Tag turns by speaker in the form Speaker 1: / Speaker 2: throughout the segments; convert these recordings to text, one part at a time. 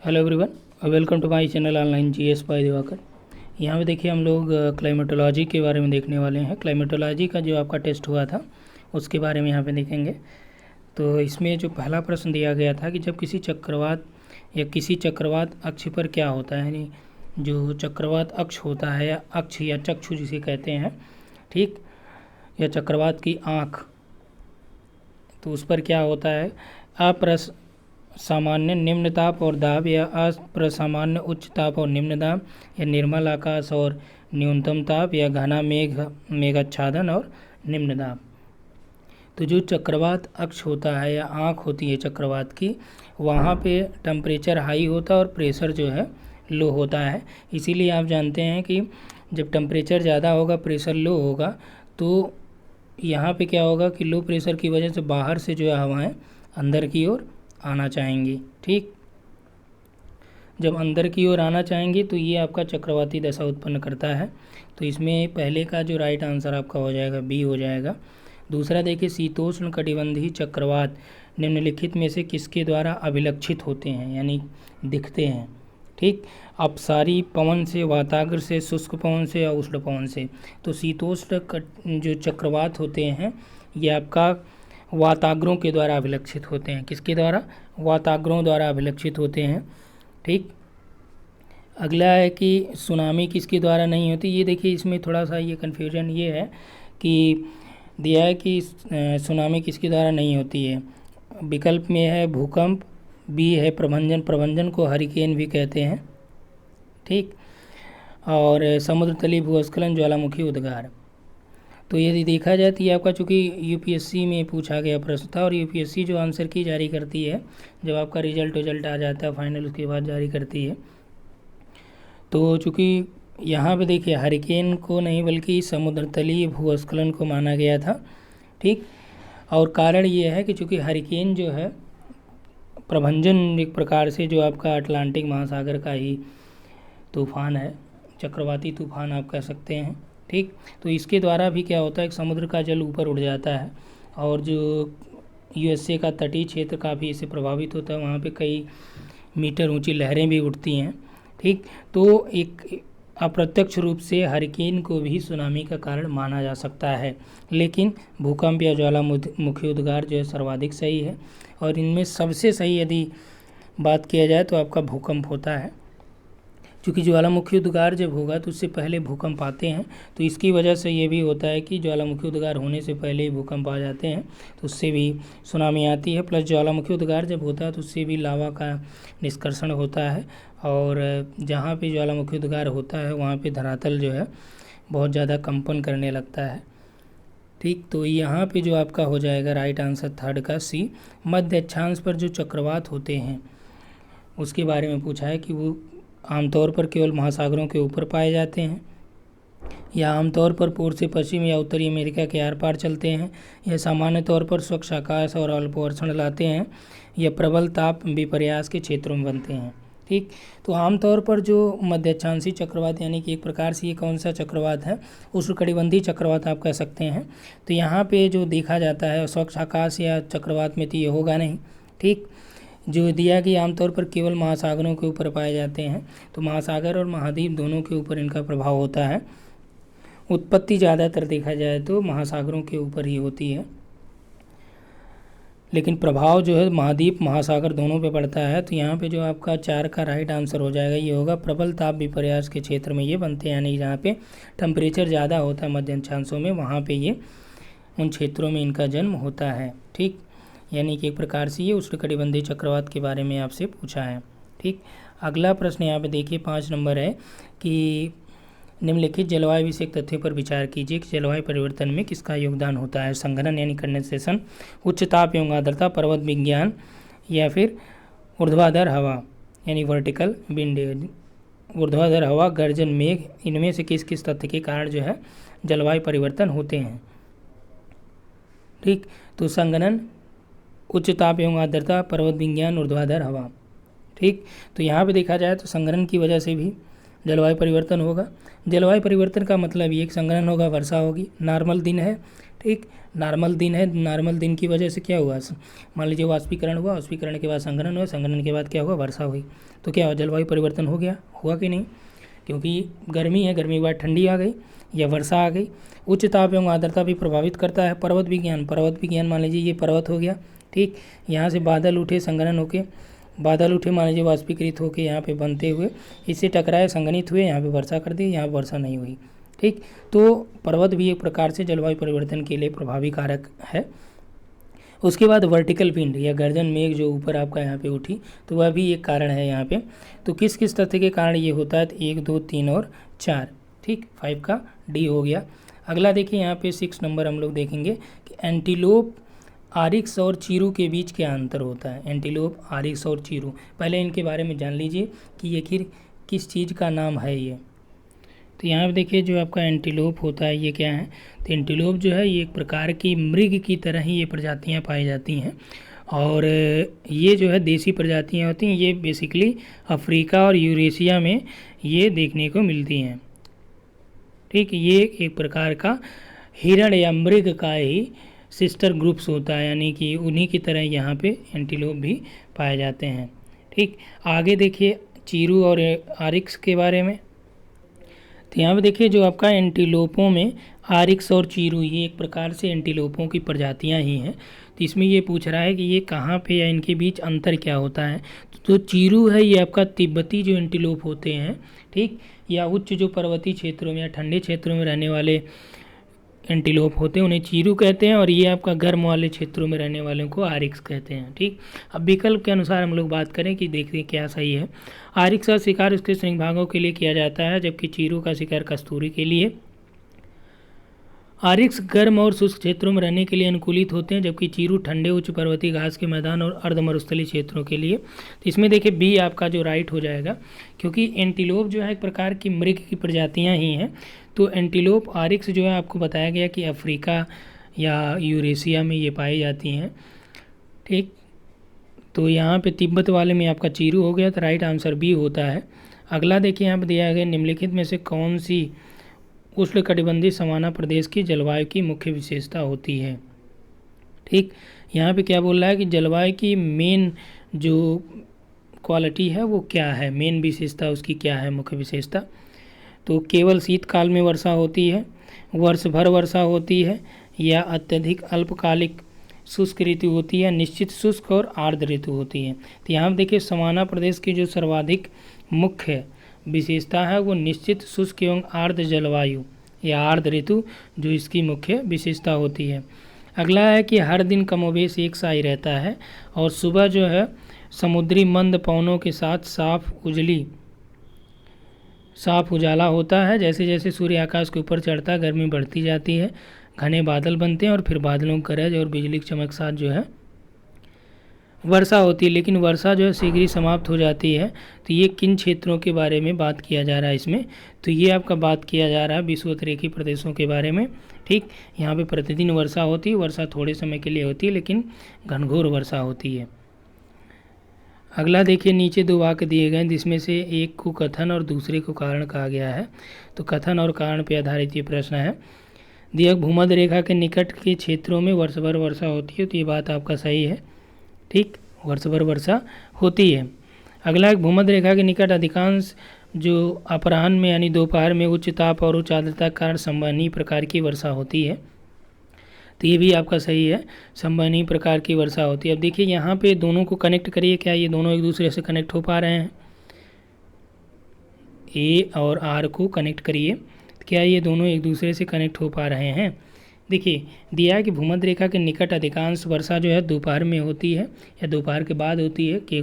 Speaker 1: Hello everyone, welcome to my channel online GS by Diwakar. यहाँ पे देखिए हम लोग क्लाइमेटोलॉजी के बारे में देखने वाले हैं। क्लाइमेटोलॉजी का जो आपका टेस्ट हुआ था उसके बारे में यहाँ पे देखेंगे। तो इसमें जो पहला प्रश्न दिया गया था कि जब किसी चक्रवात या किसी चक्रवात अक्ष पर क्या होता है, यानी जो चक्रवात अक्ष होता है या अक्ष या चक्षु जिसे कहते हैं, ठीक, या चक्रवात की आँख, तो उस पर क्या होता है, सामान्य निम्न ताप और दाब या अप्रसामान्य उच्च ताप और निम्न दाब या निर्मल आकाश और न्यूनतम ताप या घना मेघाच्छादन और निम्न दाब। तो जो चक्रवात अक्ष होता है या आँख होती है चक्रवात की, वहाँ पे टेम्परेचर हाई होता है और प्रेशर जो है लो होता है। इसीलिए आप जानते हैं कि जब टेम्परेचर ज़्यादा होगा प्रेशर लो होगा, तो यहाँ पे क्या होगा कि लो प्रेशर की वजह से बाहर से जो है हवाएं अंदर की ओर आना चाहेंगी। ठीक, जब अंदर की ओर आना चाहेंगी तो ये आपका चक्रवाती दशा उत्पन्न करता है। तो इसमें पहले का जो राइट आंसर आपका हो जाएगा बी हो जाएगा। दूसरा देखिए, शीतोष्ण कटिबंधीय चक्रवात निम्नलिखित में से किसके द्वारा अभिलक्षित होते हैं, यानी दिखते हैं। ठीक, अपसारी पवन से, वाताग्र से, शुष्क पवन से या उष्ण पवन से। तो शीतोष्ण जो चक्रवात होते हैं ये आपका वाताग्रों के द्वारा अभिलक्षित होते हैं। किसके द्वारा? वाताग्रों द्वारा अभिलक्षित होते हैं। ठीक, अगला है कि सुनामी किसके द्वारा नहीं होती। ये देखिए इसमें थोड़ा सा ये कन्फ्यूजन ये है कि दिया है कि सुनामी किसके द्वारा नहीं होती है। विकल्प में है भूकंप, बी है प्रभंजन, प्रभंजन को हरिकेन भी कहते हैं। ठीक, और समुद्र तली भूस्खलन, ज्वालामुखी उद्गार। तो यदि देखा जाए तो ये आपका चूँकि यूपीएससी में पूछा गया प्रश्न था, और यूपीएससी जो आंसर की जारी करती है जब आपका रिजल्ट आ जाता है फाइनल, उसके बाद जारी करती है। तो चूँकि यहाँ पे देखिए हरिकेन को नहीं बल्कि समुद्र तलीय भूस्खलन को माना गया था। ठीक, और कारण ये है कि चूँकि हरिकेन जो है प्रभंजन एक प्रकार से जो आपका अटलांटिक महासागर का ही तूफान है, चक्रवाती तूफान आप कह सकते हैं। ठीक, तो इसके द्वारा भी क्या होता है कि समुद्र का जल ऊपर उड़ जाता है और जो यूएसए का तटीय क्षेत्र काफ़ी इससे प्रभावित होता है, वहाँ पे कई मीटर ऊंची लहरें भी उठती हैं। ठीक, तो एक अप्रत्यक्ष रूप से हरिकेन को भी सुनामी का कारण माना जा सकता है, लेकिन भूकंप या ज्वालामुखी उद्गार जो है सर्वाधिक सही है। और इनमें सबसे सही यदि बात किया जाए तो आपका भूकंप होता है, क्योंकि ज्वालामुखी उद्गार जब होगा तो उससे पहले भूकंप आते हैं। तो इसकी वजह से ये भी होता है कि ज्वालामुखी उद्गार होने से पहले ही भूकंप आ जाते हैं, तो उससे भी सुनामी आती है। प्लस ज्वालामुखी उद्गार जब होता है तो उससे भी लावा का निष्कर्षण होता है, और जहाँ पे ज्वालामुखी उद्गार होता है वहाँ पे धरातल जो है बहुत ज़्यादा कंपन करने लगता है। ठीक, तो यहाँ पे जो आपका हो जाएगा राइट आंसर थर्ड का सी। मध्य अक्षांश पर जो चक्रवात होते हैं उसके बारे में पूछा है कि वो आमतौर पर केवल महासागरों के ऊपर पाए जाते हैं, या आमतौर पर पूर्व से पश्चिम या उत्तरी अमेरिका के आर पार चलते हैं, या सामान्य तौर पर स्वच्छ आकाश और अल्पवर्षण लाते हैं, या प्रबल ताप विपर्यास के क्षेत्रों में बनते हैं। ठीक, तो आमतौर पर जो मध्याक्षांशी चक्रवात, यानी कि एक प्रकार से ये कौन सा चक्रवात है, उष्णकटिबंधीय चक्रवात आप कह सकते हैं। तो यहाँ पे जो देखा जाता है स्वच्छ आकाश या चक्रवात में तो ये होगा नहीं। ठीक, जो दिया कि आमतौर पर केवल महासागरों के ऊपर पाए जाते हैं, तो महासागर और महाद्वीप दोनों के ऊपर इनका प्रभाव होता है। उत्पत्ति ज़्यादातर देखा जाए तो महासागरों के ऊपर ही होती है, लेकिन प्रभाव जो है महाद्वीप महासागर दोनों पे पड़ता है। तो यहाँ पे जो आपका 4 का राइट आंसर हो जाएगा ये होगा प्रबल ताप विपर्यास के क्षेत्र में ये बनते हैं, यानी जहाँ पे टेम्परेचर ज़्यादा होता है मध्य अक्षांशों में, वहाँ पे ये उन क्षेत्रों में इनका जन्म होता है। ठीक, यानी कि एक प्रकार से ये उष्णकटिबंधीय चक्रवात के बारे में आपसे पूछा है। ठीक, अगला प्रश्न यहाँ पे देखिए 5 नंबर है कि निम्नलिखित जलवायु विषयक तथ्यों पर विचार कीजिए कि जलवायु परिवर्तन में किसका योगदान होता है। संघनन यानी कंडेंसेशन, उच्च ताप एवं आर्द्रता, पर्वत विज्ञान, या फिर ऊर्ध्वाधर हवा यानी वर्टिकल विंड, ऊर्ध्वाधर हवा, गर्जन, मेघ, इनमें से किस किस तथ्य के कारण जो है जलवायु परिवर्तन होते हैं। ठीक, तो संघनन, उच्च ताप एवं आर्द्रता, पर्वत विज्ञान, ऊर्ध्वाधर हवा। ठीक, तो यहाँ पे देखा जाए तो संघनन की वजह से भी जलवायु परिवर्तन होगा। जलवायु परिवर्तन का मतलब ये कि संघनन होगा, वर्षा होगी, नॉर्मल दिन है, ठीक, नॉर्मल दिन है, नॉर्मल दिन की वजह से क्या हुआ, मान लीजिए वाष्पीकरण हुआ, वाष्पीकरण के बाद संघनन हुआ, संघनन के बाद क्या हुआ, वर्षा हुई, तो क्या हुआ, जलवायु परिवर्तन हो गया, हुआ कि नहीं, क्योंकि गर्मी है, गर्मी के बाद ठंडी आ गई या वर्षा आ गई। उच्च ताप एवं आर्द्रता भी प्रभावित करता है। पर्वत विज्ञान मान लीजिए ये पर्वत हो गया, ठीक, यहाँ से बादल उठे, संघनन होके बादल उठे, मान लीजिए वाष्पीकृत होकर यहाँ पे बनते हुए इससे टकराए, संघनित हुए, यहाँ पे वर्षा कर दी, यहाँ वर्षा नहीं हुई, ठीक। तो पर्वत भी एक प्रकार से जलवायु परिवर्तन के लिए प्रभावी कारक है। उसके बाद वर्टिकल पिंड या गर्जन मेघ जो ऊपर आपका यहाँ पे उठी, तो वह भी एक कारण है यहाँ पे। तो किस किस तथ्य के कारण ये होता है, तो 1, 2, 3 और 4, ठीक, 5 का डी हो गया। अगला देखिए यहाँ पे 6 नंबर हम लोग देखेंगे कि एंटीलोप, आरिक्स और चीरू के बीच क्या अंतर होता है। एंटीलोप, आरिक्स और चीरू, पहले इनके बारे में जान लीजिए कि ये किस चीज़ का नाम है ये। तो यहाँ पे देखिए जो आपका एंटीलोप होता है ये क्या है, तो एंटीलोप जो है ये एक प्रकार की मृग की तरह ही ये प्रजातियाँ पाई जाती हैं, और ये जो है देसी प्रजातियाँ होती हैं, ये बेसिकली अफ्रीका और यूरेशिया में ये देखने को मिलती हैं, ठीक। ये एक प्रकार का हिरण या मृग का ही सिस्टर ग्रुप्स होता है, यानी कि उन्हीं की तरह यहाँ पे एंटीलोप भी पाए जाते हैं, ठीक। आगे देखिए चीरू और आरिक्स के बारे में, तो यहाँ पे देखिए जो आपका एंटीलोपों में आरिक्स और चीरू ये एक प्रकार से एंटीलोपों की प्रजातियाँ ही हैं। तो इसमें ये पूछ रहा है कि ये कहाँ पे या इनके बीच अंतर क्या होता है। तो चीरू है ये आपका तिब्बती जो एंटीलोप होते हैं, ठीक, या उच्च जो पर्वतीय क्षेत्रों में या ठंडे क्षेत्रों में रहने वाले एंटीलोप होते हैं उन्हें चीरू कहते हैं, और ये आपका गर्म वाले क्षेत्रों में रहने वालों को आरिक्स कहते हैं, ठीक। अब विकल्प के अनुसार हम लोग बात करें कि देखते क्या सही है। आरिक्स का शिकार उसके श्रृंगभागों के लिए किया जाता है, जबकि चीरू का शिकार कस्तूरी के लिए। आरिक्स गर्म और शुष्क क्षेत्रों में रहने के लिए अनुकूलित होते हैं, जबकि चीरू ठंडे उच्च पर्वतीय घास के मैदान और अर्धमरुस्थलीय क्षेत्रों के लिए। तो इसमें देखिए बी आपका जो राइट हो जाएगा, क्योंकि एंटीलोप जो है एक प्रकार की मृग की प्रजातियां ही हैं। तो एंटीलोप आरिक्स जो है आपको बताया गया कि अफ्रीका या यूरेशिया में ये पाई जाती हैं, ठीक। तो यहाँ पे तिब्बत वाले में आपका चीरू हो गया, तो राइट आंसर बी होता है। अगला देखिए यहाँ पर दिया गया निम्नलिखित में से कौन सी उष्णकटिबंधीय सवाना प्रदेश की जलवायु की मुख्य विशेषता होती है, ठीक। यहाँ पे क्या बोल रहा है कि जलवायु की मेन जो क्वालिटी है वो क्या है, मेन विशेषता उसकी क्या है, मुख्य विशेषता। तो केवल शीतकाल में वर्षा होती है, वर्ष भर वर्षा होती है, या अत्यधिक अल्पकालिक शुष्क ऋतु होती है, निश्चित शुष्क और आर्द्र ऋतु होती है। तो यहाँ देखिए सवाना प्रदेश की जो सर्वाधिक मुख्य विशेषता है वो निश्चित शुष्क एवं आर्द्र जलवायु या आर्द्र ऋतु जो इसकी मुख्य विशेषता होती है। अगला है कि हर दिन कमोबेश एक सा ही रहता है, और सुबह जो है समुद्री मंद पवनों के साथ साफ उजाला होता है। जैसे जैसे सूर्य आकाश के ऊपर चढ़ता है गर्मी बढ़ती जाती है, घने बादल बनते हैं और फिर बादलों का गरज और बिजली की चमक साथ जो है वर्षा होती है, लेकिन वर्षा जो है शीघ्र ही समाप्त हो जाती है। तो ये किन क्षेत्रों के बारे में बात किया जा रहा है इसमें, तो ये आपका बात किया जा रहा है विषुवतरेखीय प्रदेशों के बारे में, ठीक। यहाँ पे प्रतिदिन वर्षा होती है, वर्षा थोड़े समय के लिए होती है लेकिन घनघोर वर्षा होती है। अगला देखिए नीचे दो वाक्य दिए गए जिसमें से एक को कथन और दूसरे को कारण कहा गया है। तो कथन और कारण पर आधारित ये प्रश्न है। दिया भूमध्य रेखा के निकट के क्षेत्रों में वर्ष भर वर्षा होती है, तो ये बात आपका सही है, ठीक, वर्ष भर वर्षा होती है। अगला एक भूमध्य रेखा के निकट अधिकांश जो अपराह्न में यानी दोपहर में उच्च ताप और उच्च आर्द्रता के कारण संवहनीय प्रकार की वर्षा होती है, तो ये भी आपका सही है, संवहनीय प्रकार की वर्षा होती है। अब देखिए यहाँ पे दोनों को कनेक्ट करिए, क्या ये दोनों एक दूसरे से कनेक्ट हो पा रहे हैं, ए और आर को कनेक्ट करिए, क्या ये दोनों एक दूसरे से कनेक्ट हो पा रहे हैं। देखिए दिया है कि भूमध्य रेखा के निकट अधिकांश वर्षा जो है दोपहर में होती है या दोपहर के बाद होती है, कि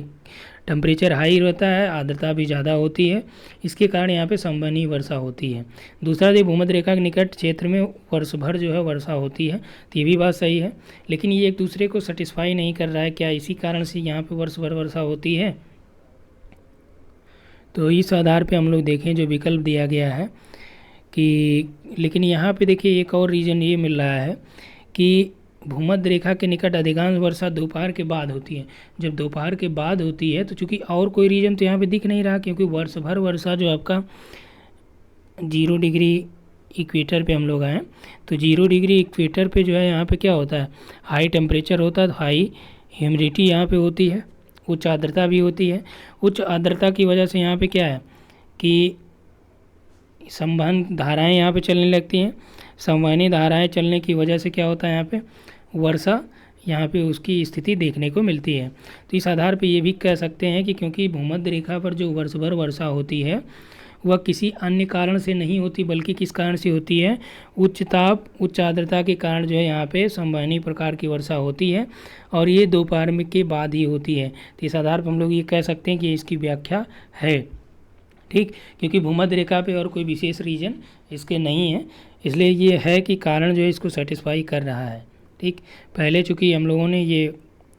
Speaker 1: टेम्परेचर हाई रहता है, आर्द्रता भी ज़्यादा होती है, इसके कारण यहाँ पे संवहनीय वर्षा होती है। दूसरा जो भूमध्य रेखा के निकट क्षेत्र में वर्ष भर जो है वर्षा होती है, तो ये भी बात सही है, लेकिन ये एक दूसरे को सेटिस्फाई नहीं कर रहा है, क्या इसी कारण से यहाँ पे वर्ष भर वर्षा होती है। तो इस आधार पर हम लोग देखें जो विकल्प दिया गया है कि, लेकिन यहाँ पे देखिए एक और रीज़न ये मिल रहा है कि भूमध्य रेखा के निकट अधिकांश वर्षा दोपहर के बाद होती है। जब दोपहर के बाद होती है तो चूंकि और कोई रीजन तो यहाँ पे दिख नहीं रहा, क्योंकि वर्ष भर वर्षा जो आपका 0 डिग्री इक्वेटर पे हम लोग आए, तो 0 डिग्री इक्वेटर पे जो है यहाँ पे क्या होता है, हाई टेम्परेचर होता है, तो हाई ह्यूमिडिटी यहाँ पे होती है, उच्च आर्द्रता भी होती है। उच्च आर्द्रता की वजह से यहाँ पे क्या है कि संवहन धाराएं यहाँ पे चलने लगती हैं। संवहनी धाराएं चलने की वजह से क्या होता है, यहाँ पे वर्षा यहाँ पे उसकी स्थिति देखने को मिलती है। तो इस आधार पे ये भी कह सकते हैं कि क्योंकि भूमध्य रेखा पर जो वर्ष भर वर्षा होती है वह किसी अन्य कारण से नहीं होती, बल्कि किस कारण से होती है, उच्च ताप उच्च आर्द्रता के कारण जो है यहाँ पे संवहनी प्रकार की वर्षा होती है, और ये दोपहर में के बाद ही होती है। तो इस आधार पर हम लोग ये कह सकते हैं कि इसकी व्याख्या है। ठीक, क्योंकि भूमध्य रेखा पे और कोई विशेष रीजन इसके नहीं है, इसलिए ये है कि कारण जो है इसको सेटिस्फाई कर रहा है। ठीक, पहले चूँकि हम लोगों ने ये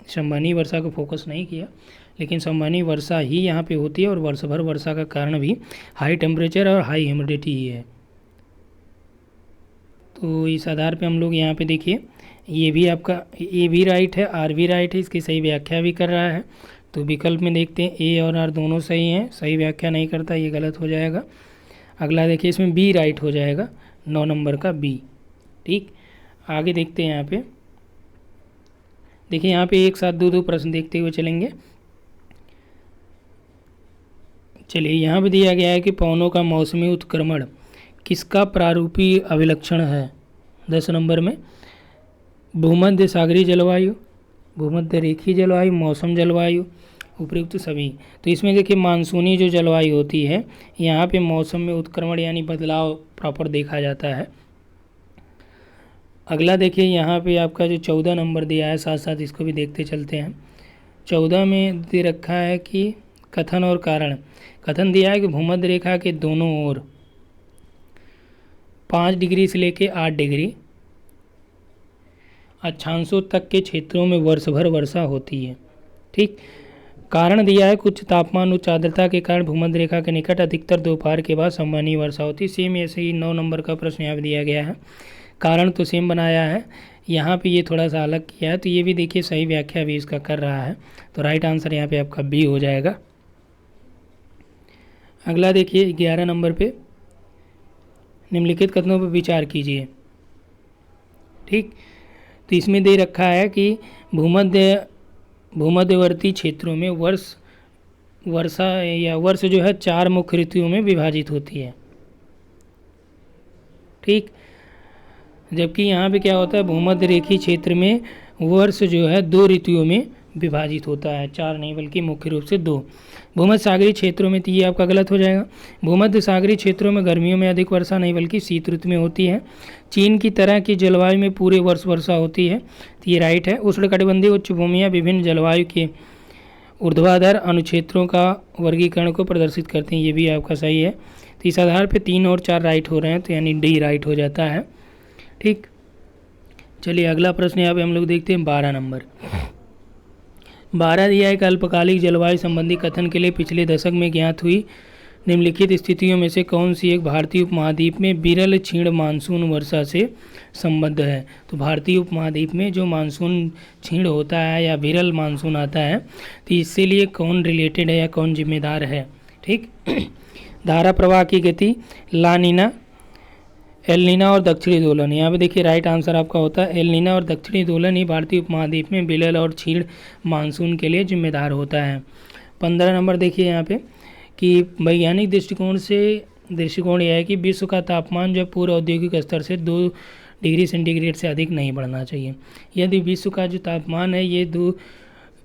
Speaker 1: संवहनी वर्षा को फोकस नहीं किया, लेकिन संवहनी वर्षा ही यहाँ पे होती है, और वर्ष भर वर्षा का कारण भी हाई टेम्परेचर और हाई ह्यूमिडिटी ही है। तो इस आधार पे हम लोग यहाँ पे देखिए, ये भी आपका ए भी राइट है, आर भी राइट है, इसकी सही व्याख्या भी कर रहा है। तो विकल्प में देखते हैं ए और आर दोनों सही हैं, सही व्याख्या नहीं करता, ये गलत हो जाएगा। अगला देखिए, इसमें बी राइट हो जाएगा, 9 नंबर का बी। ठीक, आगे देखते हैं। यहाँ पे देखिए, यहाँ पे एक साथ दो प्रश्न देखते हुए चलेंगे। चलिए, यहाँ पे दिया गया है कि पवनों का मौसमी उत्क्रमण किसका प्रारूपी अभिलक्षण है। 10 नंबर में भूमध्य सागरीय जलवायु, भूमध्य रेखीय जलवायु, मौसम जलवायु, उपयुक्त सभी। तो इसमें देखिए मानसूनी जो जलवायु होती है, यहाँ पे मौसम में उत्क्रमण यानी बदलाव प्रॉपर देखा जाता है। अगला देखिए, यहाँ पे आपका जो 14 नंबर दिया है, साथ साथ इसको भी देखते चलते हैं। 14 में दे रखा है कि कथन और कारण। कथन दिया है कि भूमध्य रेखा के दोनों ओर 5 डिग्री से लेकर 8 डिग्री अक्षांशों तक के क्षेत्रों में वर्ष भर वर्षा होती है। ठीक, कारण दिया है उच्च तापमान उच्च आर्द्रता के कारण भूमध्य रेखा के निकट अधिकतर दोपहर के बाद संवहनी वर्षा होती है। सेम ऐसे ही 9 नंबर का प्रश्न यहाँ दिया गया है, कारण तो सेम बनाया है, यहाँ पे ये थोड़ा सा अलग किया है। तो ये भी देखिए सही व्याख्या भी इसका कर रहा है, तो राइट आंसर यहाँ पे आपका बी हो जाएगा। अगला देखिए 11 नंबर पे, निम्नलिखित कथनों पर विचार कीजिए। ठीक, तो इसमें दे रखा है कि भूमध्यवर्ती क्षेत्रों में वर्षा या वर्ष जो है 4 मुख्य ऋतुओं में विभाजित होती है। ठीक, जबकि यहाँ पे क्या होता है, भूमध्य रेखीय क्षेत्र में वर्ष जो है 2 ऋतुओं में विभाजित होता है, 4 नहीं बल्कि मुख्य रूप से 2। भूमध्य सागरीय क्षेत्रों में, तो ये आपका गलत हो जाएगा। भूमध्य सागरीय क्षेत्रों में गर्मियों में अधिक वर्षा नहीं बल्कि शीत ऋतु में होती है। चीन की तरह की जलवायु में पूरे वर्ष वर्षा होती है, तो ये राइट है। उष्णकटिबंधीय उच्च भूमियाँ विभिन्न जलवायु के ऊर्ध्वाधर अनुक्षेत्रों का वर्गीकरण को प्रदर्शित करती हैं, ये भी आपका सही है। तो इस आधार पर 3 और 4 राइट हो रहे हैं, तो यानी डी राइट हो जाता है। ठीक, चलिए अगला प्रश्न यहाँ पे हम लोग देखते हैं 12 नंबर। 12 दिया है कि अल्पकालिक जलवायु संबंधी कथन के लिए पिछले दशक में ज्ञात हुई निम्नलिखित स्थितियों में से कौन सी एक भारतीय उपमहाद्वीप में विरल क्षीण मानसून वर्षा से संबद्ध है। तो भारतीय उपमहाद्वीप में जो मानसून क्षीण होता है या विरल मानसून आता है, तो इससे लिए कौन रिलेटेड है या कौन जिम्मेदार है। ठीक, धारा प्रवाह की गति, ला नीना, एल नीना और दक्षिणी दोलन। यहाँ पे देखिए राइट आंसर आपका होता है एल नीना और दक्षिणी दोलन ही भारतीय उपमहाद्वीप में विरल और क्षीण मानसून के लिए जिम्मेदार होता है। 15 नंबर देखिए यहाँ पे कि वैज्ञानिक दृष्टिकोण यह है कि विश्व का तापमान जो पूर्व औद्योगिक स्तर से 2 डिग्री सेंटीग्रेड से अधिक नहीं बढ़ना चाहिए। यदि विश्व का जो तापमान है ये 2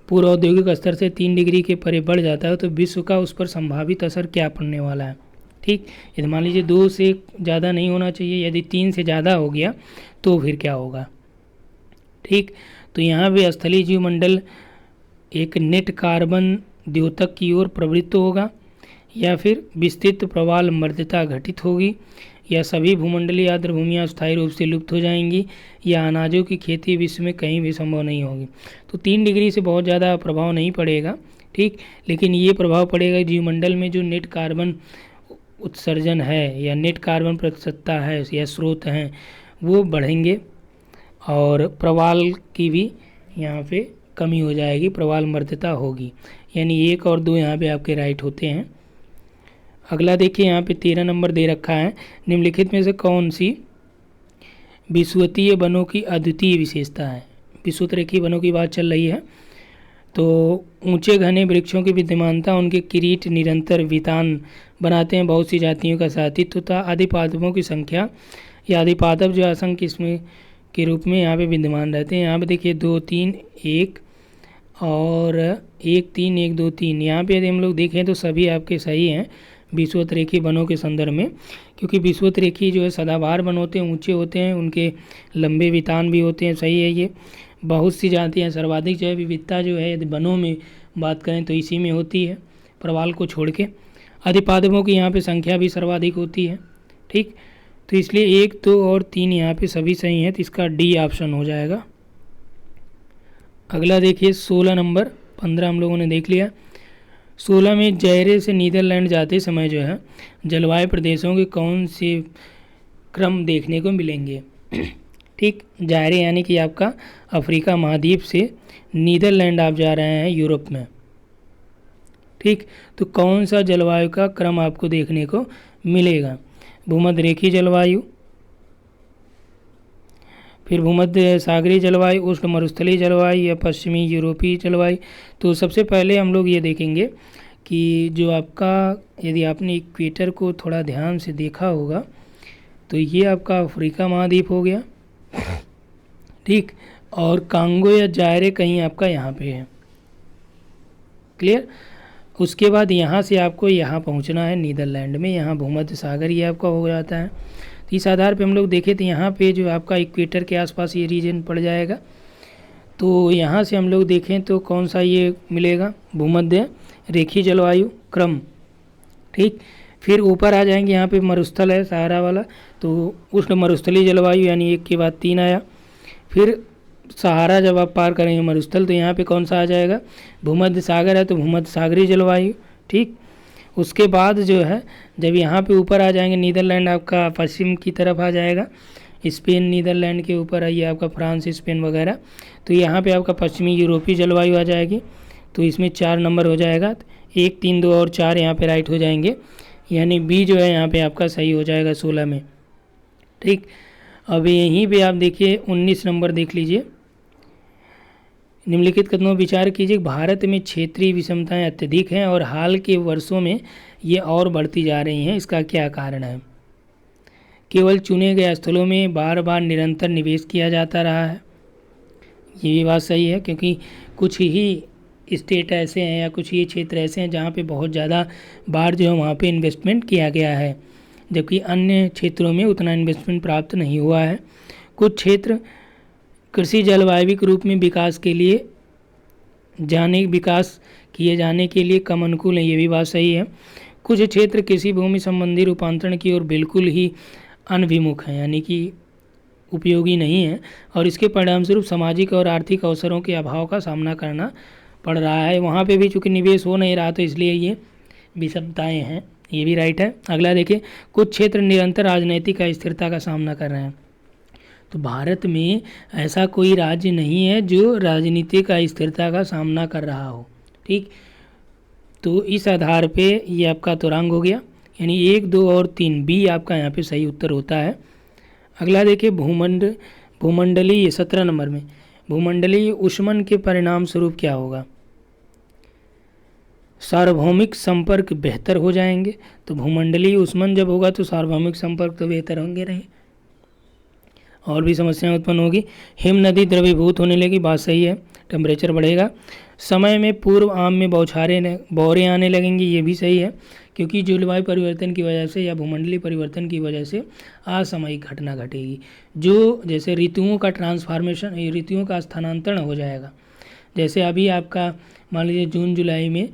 Speaker 1: पूर्व औद्योगिक स्तर से 3 डिग्री के परे बढ़ जाता है, तो विश्व का उस पर संभावित असर क्या पड़ने वाला है। ठीक, यदि मान लीजिए 2 से ज़्यादा नहीं होना चाहिए, यदि 3 से ज़्यादा हो गया तो फिर क्या होगा। ठीक, तो यहाँ पे स्थलीय जीवमंडल एक नेट कार्बन द्योतक की ओर प्रवृत्त होगा, या फिर विस्तृत प्रवाल मर्दता घटित होगी, या सभी भूमंडलीय आर्द्र भूमियाँ स्थायी रूप से लुप्त हो जाएंगी, या अनाजों की खेती विश्व में कहीं भी संभव नहीं होगी। तो 3 डिग्री से बहुत ज़्यादा प्रभाव नहीं पड़ेगा। ठीक, लेकिन ये प्रभाव पड़ेगा जीवमंडल में जो नेट कार्बन उत्सर्जन है या नेट कार्बन प्रतिशतता है या स्रोत हैं वो बढ़ेंगे, और प्रवाल की भी यहाँ पे कमी हो जाएगी, प्रवाल मर्दता होगी। यानी 1 और 2 यहाँ पे आपके राइट होते हैं। अगला देखिए यहाँ पे 13 नंबर दे रखा है, निम्नलिखित में से कौन सी विषुवतीय वनों की अद्वितीय विशेषता है। विषुवत रेखीय वनों की बात चल रही है। तो ऊंचे घने वृक्षों की विद्यमानता उनके किरीट निरंतर वितान बनाते हैं बहुत सी जातियों का साथित्व तथा आदिपादपों की संख्या या आदिपादप जो असंख्य किस्म के रूप में यहाँ पे विद्यमान रहते हैं। यहाँ पे देखिए 2 3 1 और 1 3 1 2 3, यहाँ पे यदि हम लोग देखें तो सभी आपके सही हैं विषुवत रेखीय वनों के संदर्भ में, क्योंकि विषुवत रेखीय जो है सदाबहार वन होते हैं, ऊंचे होते हैं, उनके लंबे वितान भी होते हैं। सही है ये। बहुत सी जातियाँ, सर्वाधिक जो है विविधता जो है यदि वनों में बात करें तो इसी में होती है, प्रवाल को छोड़ के। आदिपादपों की यहाँ पे संख्या भी सर्वाधिक होती है। ठीक, तो इसलिए 1 2 और 3 यहाँ पे सभी सही हैं, तो इसका डी ऑप्शन हो जाएगा। अगला देखिए 16 नंबर, 15 हम लोगों ने देख लिया। 16 में जायरे से नीदरलैंड जाते समय जो है जलवायु प्रदेशों के कौन से क्रम देखने को मिलेंगे। ठीक, जायरे यानी कि आपका अफ्रीका महाद्वीप से नीदरलैंड आप जा रहे हैं यूरोप में। ठीक, तो कौन सा जलवायु का क्रम आपको देखने को मिलेगा। भूमध्य रेखीय जलवायु, फिर भूमध्य सागरीय जलवायु, उष्ण मरुस्थलीय जलवायु या पश्चिमी यूरोपीय जलवायु। तो सबसे पहले हम लोग ये देखेंगे कि जो आपका, यदि आपने इक्वेटर को थोड़ा ध्यान से देखा होगा तो ये आपका अफ्रीका महाद्वीप हो गया। ठीक, और कांगो या जायरे कहीं आपका यहाँ पे है। क्लियर। उसके बाद यहाँ से आपको यहाँ पहुँचना है नीदरलैंड में, यहाँ भूमध्य सागर ये आपका हो जाता है। तो इस आधार पे हम लोग देखें तो यहाँ पे जो आपका इक्वेटर के आसपास ये रीजन पड़ जाएगा। तो यहाँ से हम लोग देखें तो कौन सा ये मिलेगा, भूमध्य रेखीय जलवायु क्रम। ठीक, फिर ऊपर आ जाएंगे, यहाँ पे मरुस्थल है सहारा वाला, तो उष्ण मरुस्थलीय जलवायु यानी 1 के बाद 3 आया। फिर सहारा जब आप पार करेंगे मरुस्थल तो यहाँ पे कौन सा आ जाएगा, भूमध्य सागर है तो भूमध्य सागरीय जलवायु। ठीक, उसके बाद जो है जब यहाँ पे ऊपर आ जाएंगे नीदरलैंड आपका पश्चिम की तरफ आ जाएगा, स्पेन नीदरलैंड के ऊपर आइए आपका फ्रांस स्पेन वगैरह, तो यहाँ पे आपका पश्चिमी यूरोपीय जलवायु आ जाएगी। तो इसमें 4 नंबर हो जाएगा, 1 3 2 और 4 यहाँ पे राइट हो जाएंगे, यानी बी जो है यहाँ पे आपका सही हो जाएगा 16 में। ठीक, अब यहीं पे आप देखिए 19 नंबर देख लीजिए, निम्नलिखित कथनों विचार कीजिए। भारत में क्षेत्रीय विषमताएं अत्यधिक हैं और हाल के वर्षों में ये और बढ़ती जा रही हैं, इसका क्या कारण है। केवल चुने गए स्थलों में बार बार निरंतर निवेश किया जाता रहा है, ये भी बात सही है, क्योंकि कुछ ही स्टेट ऐसे हैं या कुछ ये क्षेत्र ऐसे हैं जहाँ पे बहुत ज़्यादा बार जो है वहाँ पे इन्वेस्टमेंट किया गया है, जबकि अन्य क्षेत्रों में उतना इन्वेस्टमेंट प्राप्त नहीं हुआ है। कुछ क्षेत्र कृषि जलवायविक रूप में विकास किए जाने के लिए कम अनुकूल है, ये भी बात सही है। कुछ क्षेत्र कृषि भूमि संबंधी रूपांतरण की ओर बिल्कुल ही अनभिमुख हैं, यानी कि उपयोगी नहीं है, और इसके परिणामस्वरूप सामाजिक और आर्थिक अवसरों के अभाव का सामना करना पड़ रहा है। वहाँ पे भी चूँकि निवेश हो नहीं रहा तो इसलिए ये विषमताएँ हैं, ये भी राइट है। अगला देखिए, कुछ क्षेत्र निरंतर राजनीतिक अस्थिरता का सामना कर रहे हैं। तो भारत में ऐसा कोई राज्य नहीं है जो राजनीतिक अस्थिरता का सामना कर रहा हो। ठीक, तो इस आधार पे ये आपका तुरंग हो गया, यानी 1 2 और 3 बी आपका यहाँ पे सही उत्तर होता है। अगला देखिए भूमंडलीय 17 नंबर में भूमंडलीय ऊष्मन के परिणाम स्वरूप क्या होगा। सार्वभौमिक संपर्क बेहतर हो जाएंगे, तो भूमंडलीय ऊष्मन जब होगा तो सार्वभौमिक संपर्क तो बेहतर होंगे नहीं, और भी समस्याएं उत्पन्न होगी। हिम नदी द्रवीभूत होने लगी, बात सही है, टेम्परेचर बढ़ेगा। समय में पूर्व आम में बौरें आने लगेंगी, ये भी सही है, क्योंकि जलवायु परिवर्तन की वजह से या भूमंडलीय परिवर्तन की वजह से असामयिक घटना घटेगी, जो जैसे ऋतुओं का ट्रांसफॉर्मेशन, ऋतुओं का स्थानांतरण हो जाएगा। जैसे अभी आपका मान लीजिए जून जुलाई में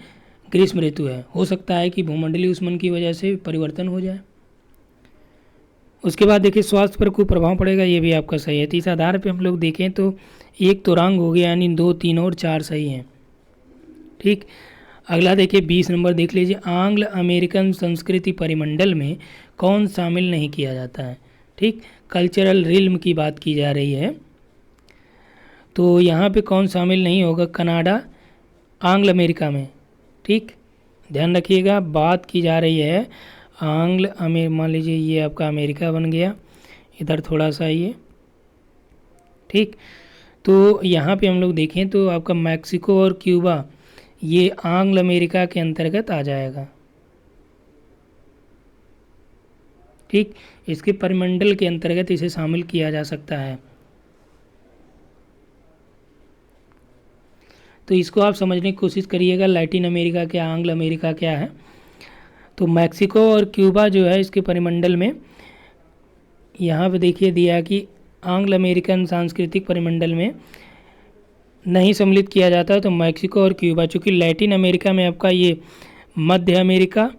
Speaker 1: ग्रीष्म ऋतु है, हो सकता है कि भूमंडलीय ऊष्मन की वजह से परिवर्तन हो जाए। उसके बाद देखिए स्वास्थ्य पर कोई प्रभाव पड़ेगा, ये भी आपका सही है। तो इस आधार पे हम लोग देखें तो 1 तुरंग हो गया, यानी 2 3 और 4 सही हैं। ठीक, अगला देखिए 20 नंबर देख लीजिए, आंग्ल अमेरिकन संस्कृति परिमंडल में कौन शामिल नहीं किया जाता है। ठीक, कल्चरल रिल्म की बात की जा रही है। तो यहाँ पे कौन शामिल नहीं होगा? कनाडा आंग्ल अमेरिका में। ठीक, ध्यान रखिएगा, बात की जा रही है मान लीजिए ये आपका अमेरिका बन गया, इधर थोड़ा सा ये। ठीक, तो यहाँ पे हम लोग देखें तो आपका मैक्सिको और क्यूबा ये आंग्ल अमेरिका के अंतर्गत आ जाएगा। ठीक, इसके परिमंडल के अंतर्गत इसे शामिल किया जा सकता है। तो इसको आप समझने की कोशिश करिएगा, लैटिन अमेरिका क्या, आंग्ल अमेरिका क्या है। तो मैक्सिको और क्यूबा जो है इसके परिमंडल में, यहाँ पे देखिए दिया कि आंग्ल अमेरिकन सांस्कृतिक परिमंडल में नहीं सम्मिलित किया जाता। तो मैक्सिको और क्यूबा, चूँकि लैटिन अमेरिका में आपका ये मध्य अमेरिका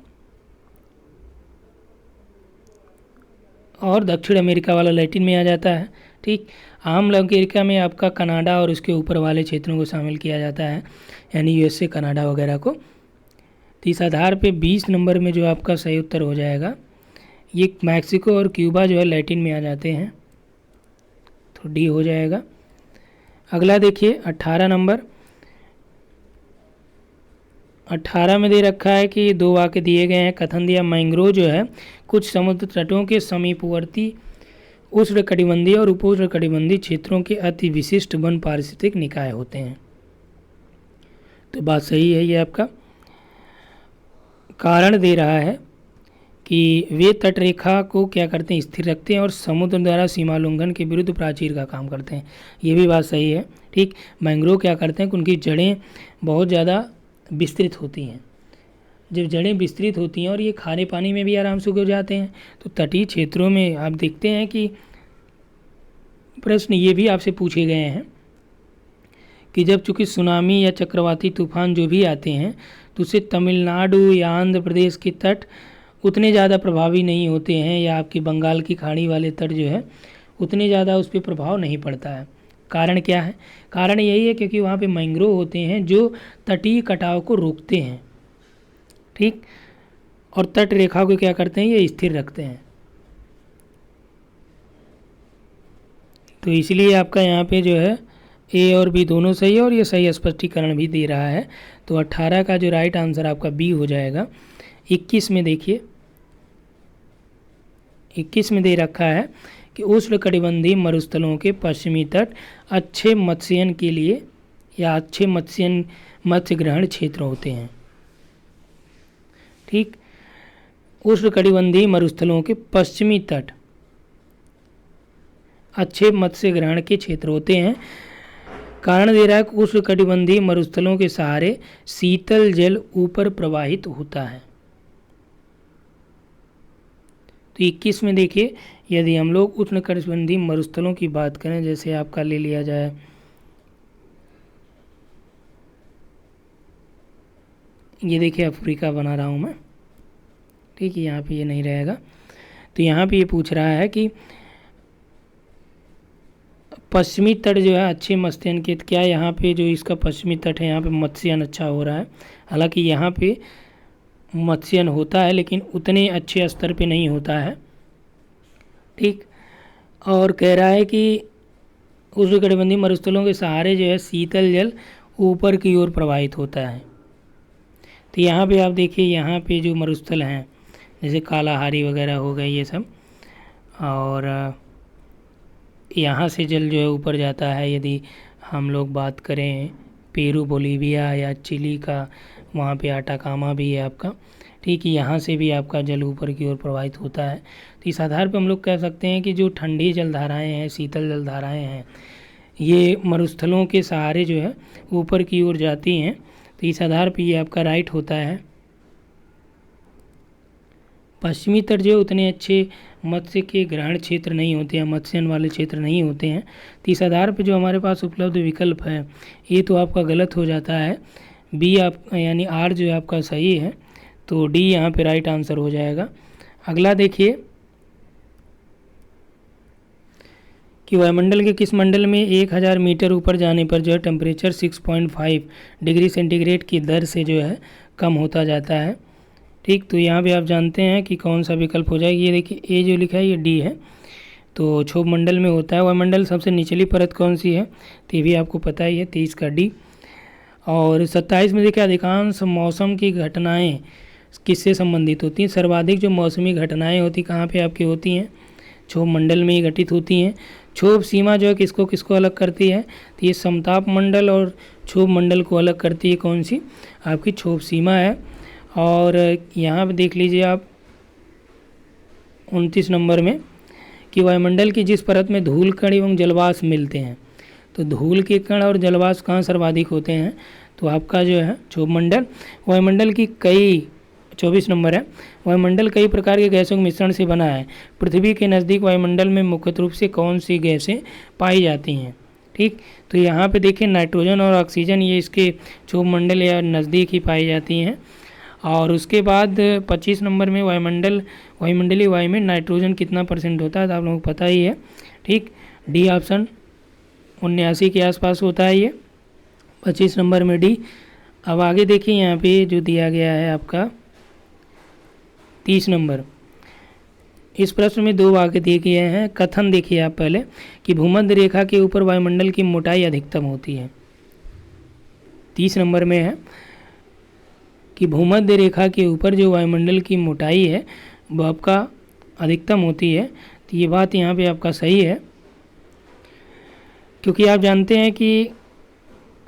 Speaker 1: और दक्षिण अमेरिका वाला लैटिन में आ जाता है। ठीक, आम अमेरिका में आपका कनाडा और उसके ऊपर वाले क्षेत्रों को शामिल किया जाता है, यानी यूएसए, कनाडा वगैरह को। तो इस आधार पे 20 नंबर में जो आपका सही उत्तर हो जाएगा, ये मैक्सिको और क्यूबा जो है लैटिन में आ जाते हैं, तो डी हो जाएगा। अगला देखिए 18 नंबर। 18 में दे रखा है कि 2 वाक्य दिए गए हैं, कथन दिया मैंग्रोव जो है कुछ समुद्र तटों के समीपवर्ती उष्णकटिबंधीय और उपोष्णकटिबंधीय क्षेत्रों के अति विशिष्ट वन पारिस्थितिक निकाय होते हैं। तो बात सही है ये आपका। कारण दे रहा है कि वे तटरेखा को क्या करते हैं? स्थिर रखते हैं और समुद्र द्वारा सीमा उल्लंघन के विरुद्ध प्राचीर का काम करते हैं। ये भी बात सही है। ठीक, मैंग्रोव क्या करते हैं कि उनकी जड़ें बहुत ज़्यादा विस्तृत होती हैं। जब जड़ें विस्तृत होती हैं और ये खारे पानी में भी आराम से उग जाते हैं, तो तटीय क्षेत्रों में आप देखते हैं कि प्रश्न ये भी आपसे पूछे गए हैं कि जब चूँकि सुनामी या चक्रवाती तूफान जो भी आते हैं, तो उससे तमिलनाडु या आंध्र प्रदेश के तट उतने ज़्यादा प्रभावी नहीं होते हैं, या आपकी बंगाल की खाड़ी वाले तट जो है उतने ज़्यादा उस पर प्रभाव नहीं पड़ता है। कारण क्या है? कारण यही है क्योंकि वहाँ पे मैंग्रोव होते हैं जो तटीय कटाव को रोकते हैं। ठीक, और तट रेखा को क्या करते हैं? ये स्थिर रखते हैं। तो इसलिए आपका यहाँ पे जो है ए और बी दोनों सही है, और ये सही स्पष्टीकरण भी दे रहा है। तो 18 का जो राइट आंसर आपका बी हो जाएगा। 21 में देखिए, 21 में दे रखा है कि उष्णकटिबंधीय मरुस्थलों के पश्चिमी तट अच्छे मत्स्यन के लिए या अच्छे मत्स्य ग्रहण क्षेत्र होते हैं। ठीक, उष्णकटिबंधीय मरुस्थलों के पश्चिमी तट अच्छे मत्स्य ग्रहण के क्षेत्र होते हैं। कारण दे रहा है कि उष्णकटिबंधीय मरुस्थलों के सहारे शीतल जल ऊपर प्रवाहित होता है। तो 21 में देखिए, यदि हम लोग उष्णकटिबंधीय मरुस्थलों की बात करें, जैसे आपका ले लिया जाए ये देखिए अफ्रीका बना रहा हूँ मैं। ठीक है, यहाँ पे ये नहीं रहेगा। तो यहाँ पे ये पूछ रहा है कि पश्चिमी तट जो है अच्छे मत्स्यन के, क्या यहाँ पे जो इसका पश्चिमी तट है यहाँ पे मत्स्यन अच्छा हो रहा है? हालांकि यहाँ पे मत्स्यन होता है लेकिन उतने अच्छे स्तर पे नहीं होता है। ठीक, और कह रहा है कि उष्णकटिबंधीय मरुस्थलों के सहारे जो है शीतल जल ऊपर की ओर प्रवाहित होता है। तो यहाँ पे आप देखिए, यहाँ पे जो मरुस्थल हैं जैसे कालाहारी वगैरह हो गए ये सब, और यहाँ से जल जो है ऊपर जाता है। यदि हम लोग बात करें पेरू, बोलीविया या चिली का, वहाँ पे आटाकामा भी है आपका। ठीक है, यहाँ से भी आपका जल ऊपर की ओर प्रवाहित होता है। तो इस आधार पर हम लोग कह सकते हैं कि जो ठंडी जलधाराएँ हैं, शीतल जलधाराएँ हैं, ये मरुस्थलों के सहारे जो है ऊपर की ओर जाती हैं। तो इस आधार पर ये आपका राइट होता है। पश्चिमी तट जो उतने अच्छे मत्स्य के ग्रहण क्षेत्र नहीं होते हैं, मत्स्यन वाले क्षेत्र नहीं होते हैं। तो इस आधार पर जो हमारे पास उपलब्ध विकल्प है ये तो आपका गलत हो जाता है। बी आप यानी आर जो है आपका सही है, तो डी यहाँ पे राइट आंसर हो जाएगा। अगला देखिए कि वायुमंडल के किस मंडल में 1000 मीटर ऊपर जाने पर जो है टेम्परेचर 6.5 डिग्री सेंटीग्रेड की दर से जो है कम होता जाता है। ठीक, तो यहाँ पे आप जानते हैं कि कौन सा विकल्प हो जाएगा। ये देखिए ए जो लिखा है ये डी है। तो क्षोभ मंडल में होता है। वायुमंडल सबसे निचली परत कौन सी है, तो ये भी आपको पता ही है, 23 का डी। और 27 में देखिए अधिकांश मौसम की घटनाएं किससे संबंधित होती हैं। सर्वाधिक जो मौसमी घटनाएं होती कहाँ पे आपकी होती हैं, क्षोभ मंडल में ही घटित होती हैं। क्षोभ सीमा जो है किसको किसको अलग करती है, तो ये समताप मंडल और क्षोभ मंडल को अलग करती है कौन सी, आपकी क्षोभ सीमा है। और यहाँ पे देख लीजिए आप 29 नंबर में कि वायुमंडल की जिस परत में धूल कण एवं जलवाष्प मिलते हैं, तो धूल के कण और जलवाष्प कहाँ सर्वाधिक होते हैं, तो आपका जो है क्षोभ मंडल। वायुमंडल की कई 24 नंबर है, वायुमंडल कई प्रकार के गैसों के मिश्रण से बना है। पृथ्वी के नज़दीक वायुमंडल में मुख्य रूप से कौन सी गैसें पाई जाती हैं, ठीक। तो यहाँ पे देखिए नाइट्रोजन और ऑक्सीजन ये इसके क्षोभ मंडल या नज़दीक ही पाई जाती हैं। और उसके बाद 25 नंबर में वायुमंडलीय वायु में नाइट्रोजन कितना % होता है, तो आप लोगों को पता ही है, ठीक। डी ऑप्शन 79 के आसपास होता है ये, 25 नंबर में डी। अब आगे देखिए यहाँ पे जो दिया गया है आपका 30 नंबर, इस प्रश्न में 2 वाक्य दिए गए हैं। कथन देखिए आप पहले कि भूमध्य रेखा के ऊपर वायुमंडल की मोटाई अधिकतम होती है। 30 नंबर में है कि भूमध्य रेखा के ऊपर जो वायुमंडल की मोटाई है वो आपका अधिकतम होती है। तो ये बात यहाँ पे आपका सही है, क्योंकि आप जानते हैं कि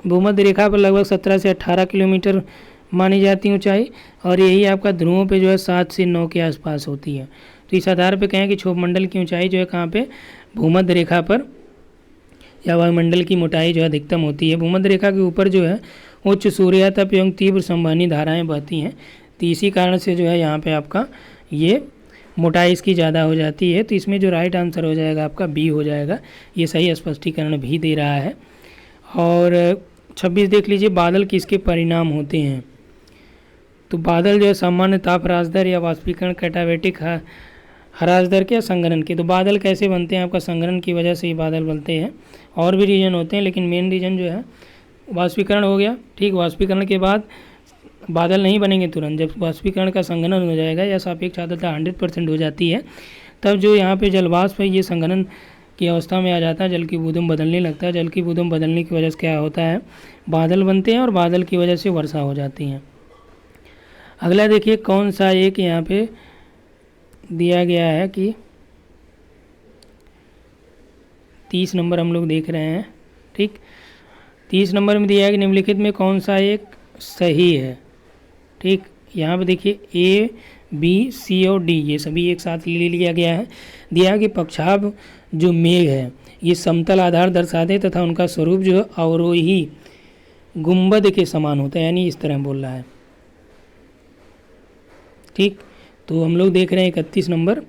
Speaker 1: भूमध्य रेखा पर लगभग 17 से 18 किलोमीटर मानी जाती ऊंचाई, और यही आपका ध्रुवों पे जो है 7 से 9 के आसपास होती है। तो इस आधार पे कहें कि क्षोभ मंडल की ऊंचाई जो है कहाँ पे, भूमध्य रेखा पर, या वायुमंडल की मोटाई जो है अधिकतम होती है। भूमध्य रेखा के ऊपर जो है उच्च सूर्यातप एवं तीव्र संवहनी धाराएं बहती हैं, तो इसी कारण से जो है यहाँ पे आपका ये मोटाई इसकी ज़्यादा हो जाती है। तो इसमें जो राइट आंसर हो जाएगा आपका बी हो जाएगा, ये सही स्पष्टीकरण भी दे रहा है। और 26 देख लीजिए, बादल किसके परिणाम होते हैं, तो बादल जो है सामान्य ताप ह्रास दर या वाष्पीकरण कैटावेटिक ह्रास दर के, संघनन के। तो बादल कैसे बनते हैं, आपका संघनन की वजह से ही बादल बनते हैं। और भी रीजन होते हैं, लेकिन मेन रीजन जो है वाष्पीकरण हो गया, ठीक। वाष्पीकरण के बाद बादल नहीं बनेंगे तुरंत, जब वाष्पीकरण का संघनन हो जाएगा या सापेक्ष आर्द्रता 100% हो जाती है, तब जो यहाँ पे जलवाष्प है ये संघनन की अवस्था में आ जाता है, जल की बूंदों बदलने लगता है। जल की बूंदों बदलने की वजह से क्या होता है, बादल बनते हैं, और बादल की वजह से वर्षा हो जाती है। अगला देखिए कौन सा एक यहाँ पे दिया गया है कि 30 नंबर हम लोग देख रहे हैं, ठीक। 30 नंबर में दिया है कि निम्नलिखित में कौन सा एक सही है, ठीक। यहाँ पे देखिए ए, बी, सी और डी ये सभी एक साथ ले लिया गया है। दिया है कि पक्षाभ जो मेघ है ये समतल आधार दर्शाते तथा उनका स्वरूप जो है अवरोही गुंबद के समान होता है, यानी इस तरह बोल रहा है, ठीक। तो हम लोग देख रहे हैं 31 नंबर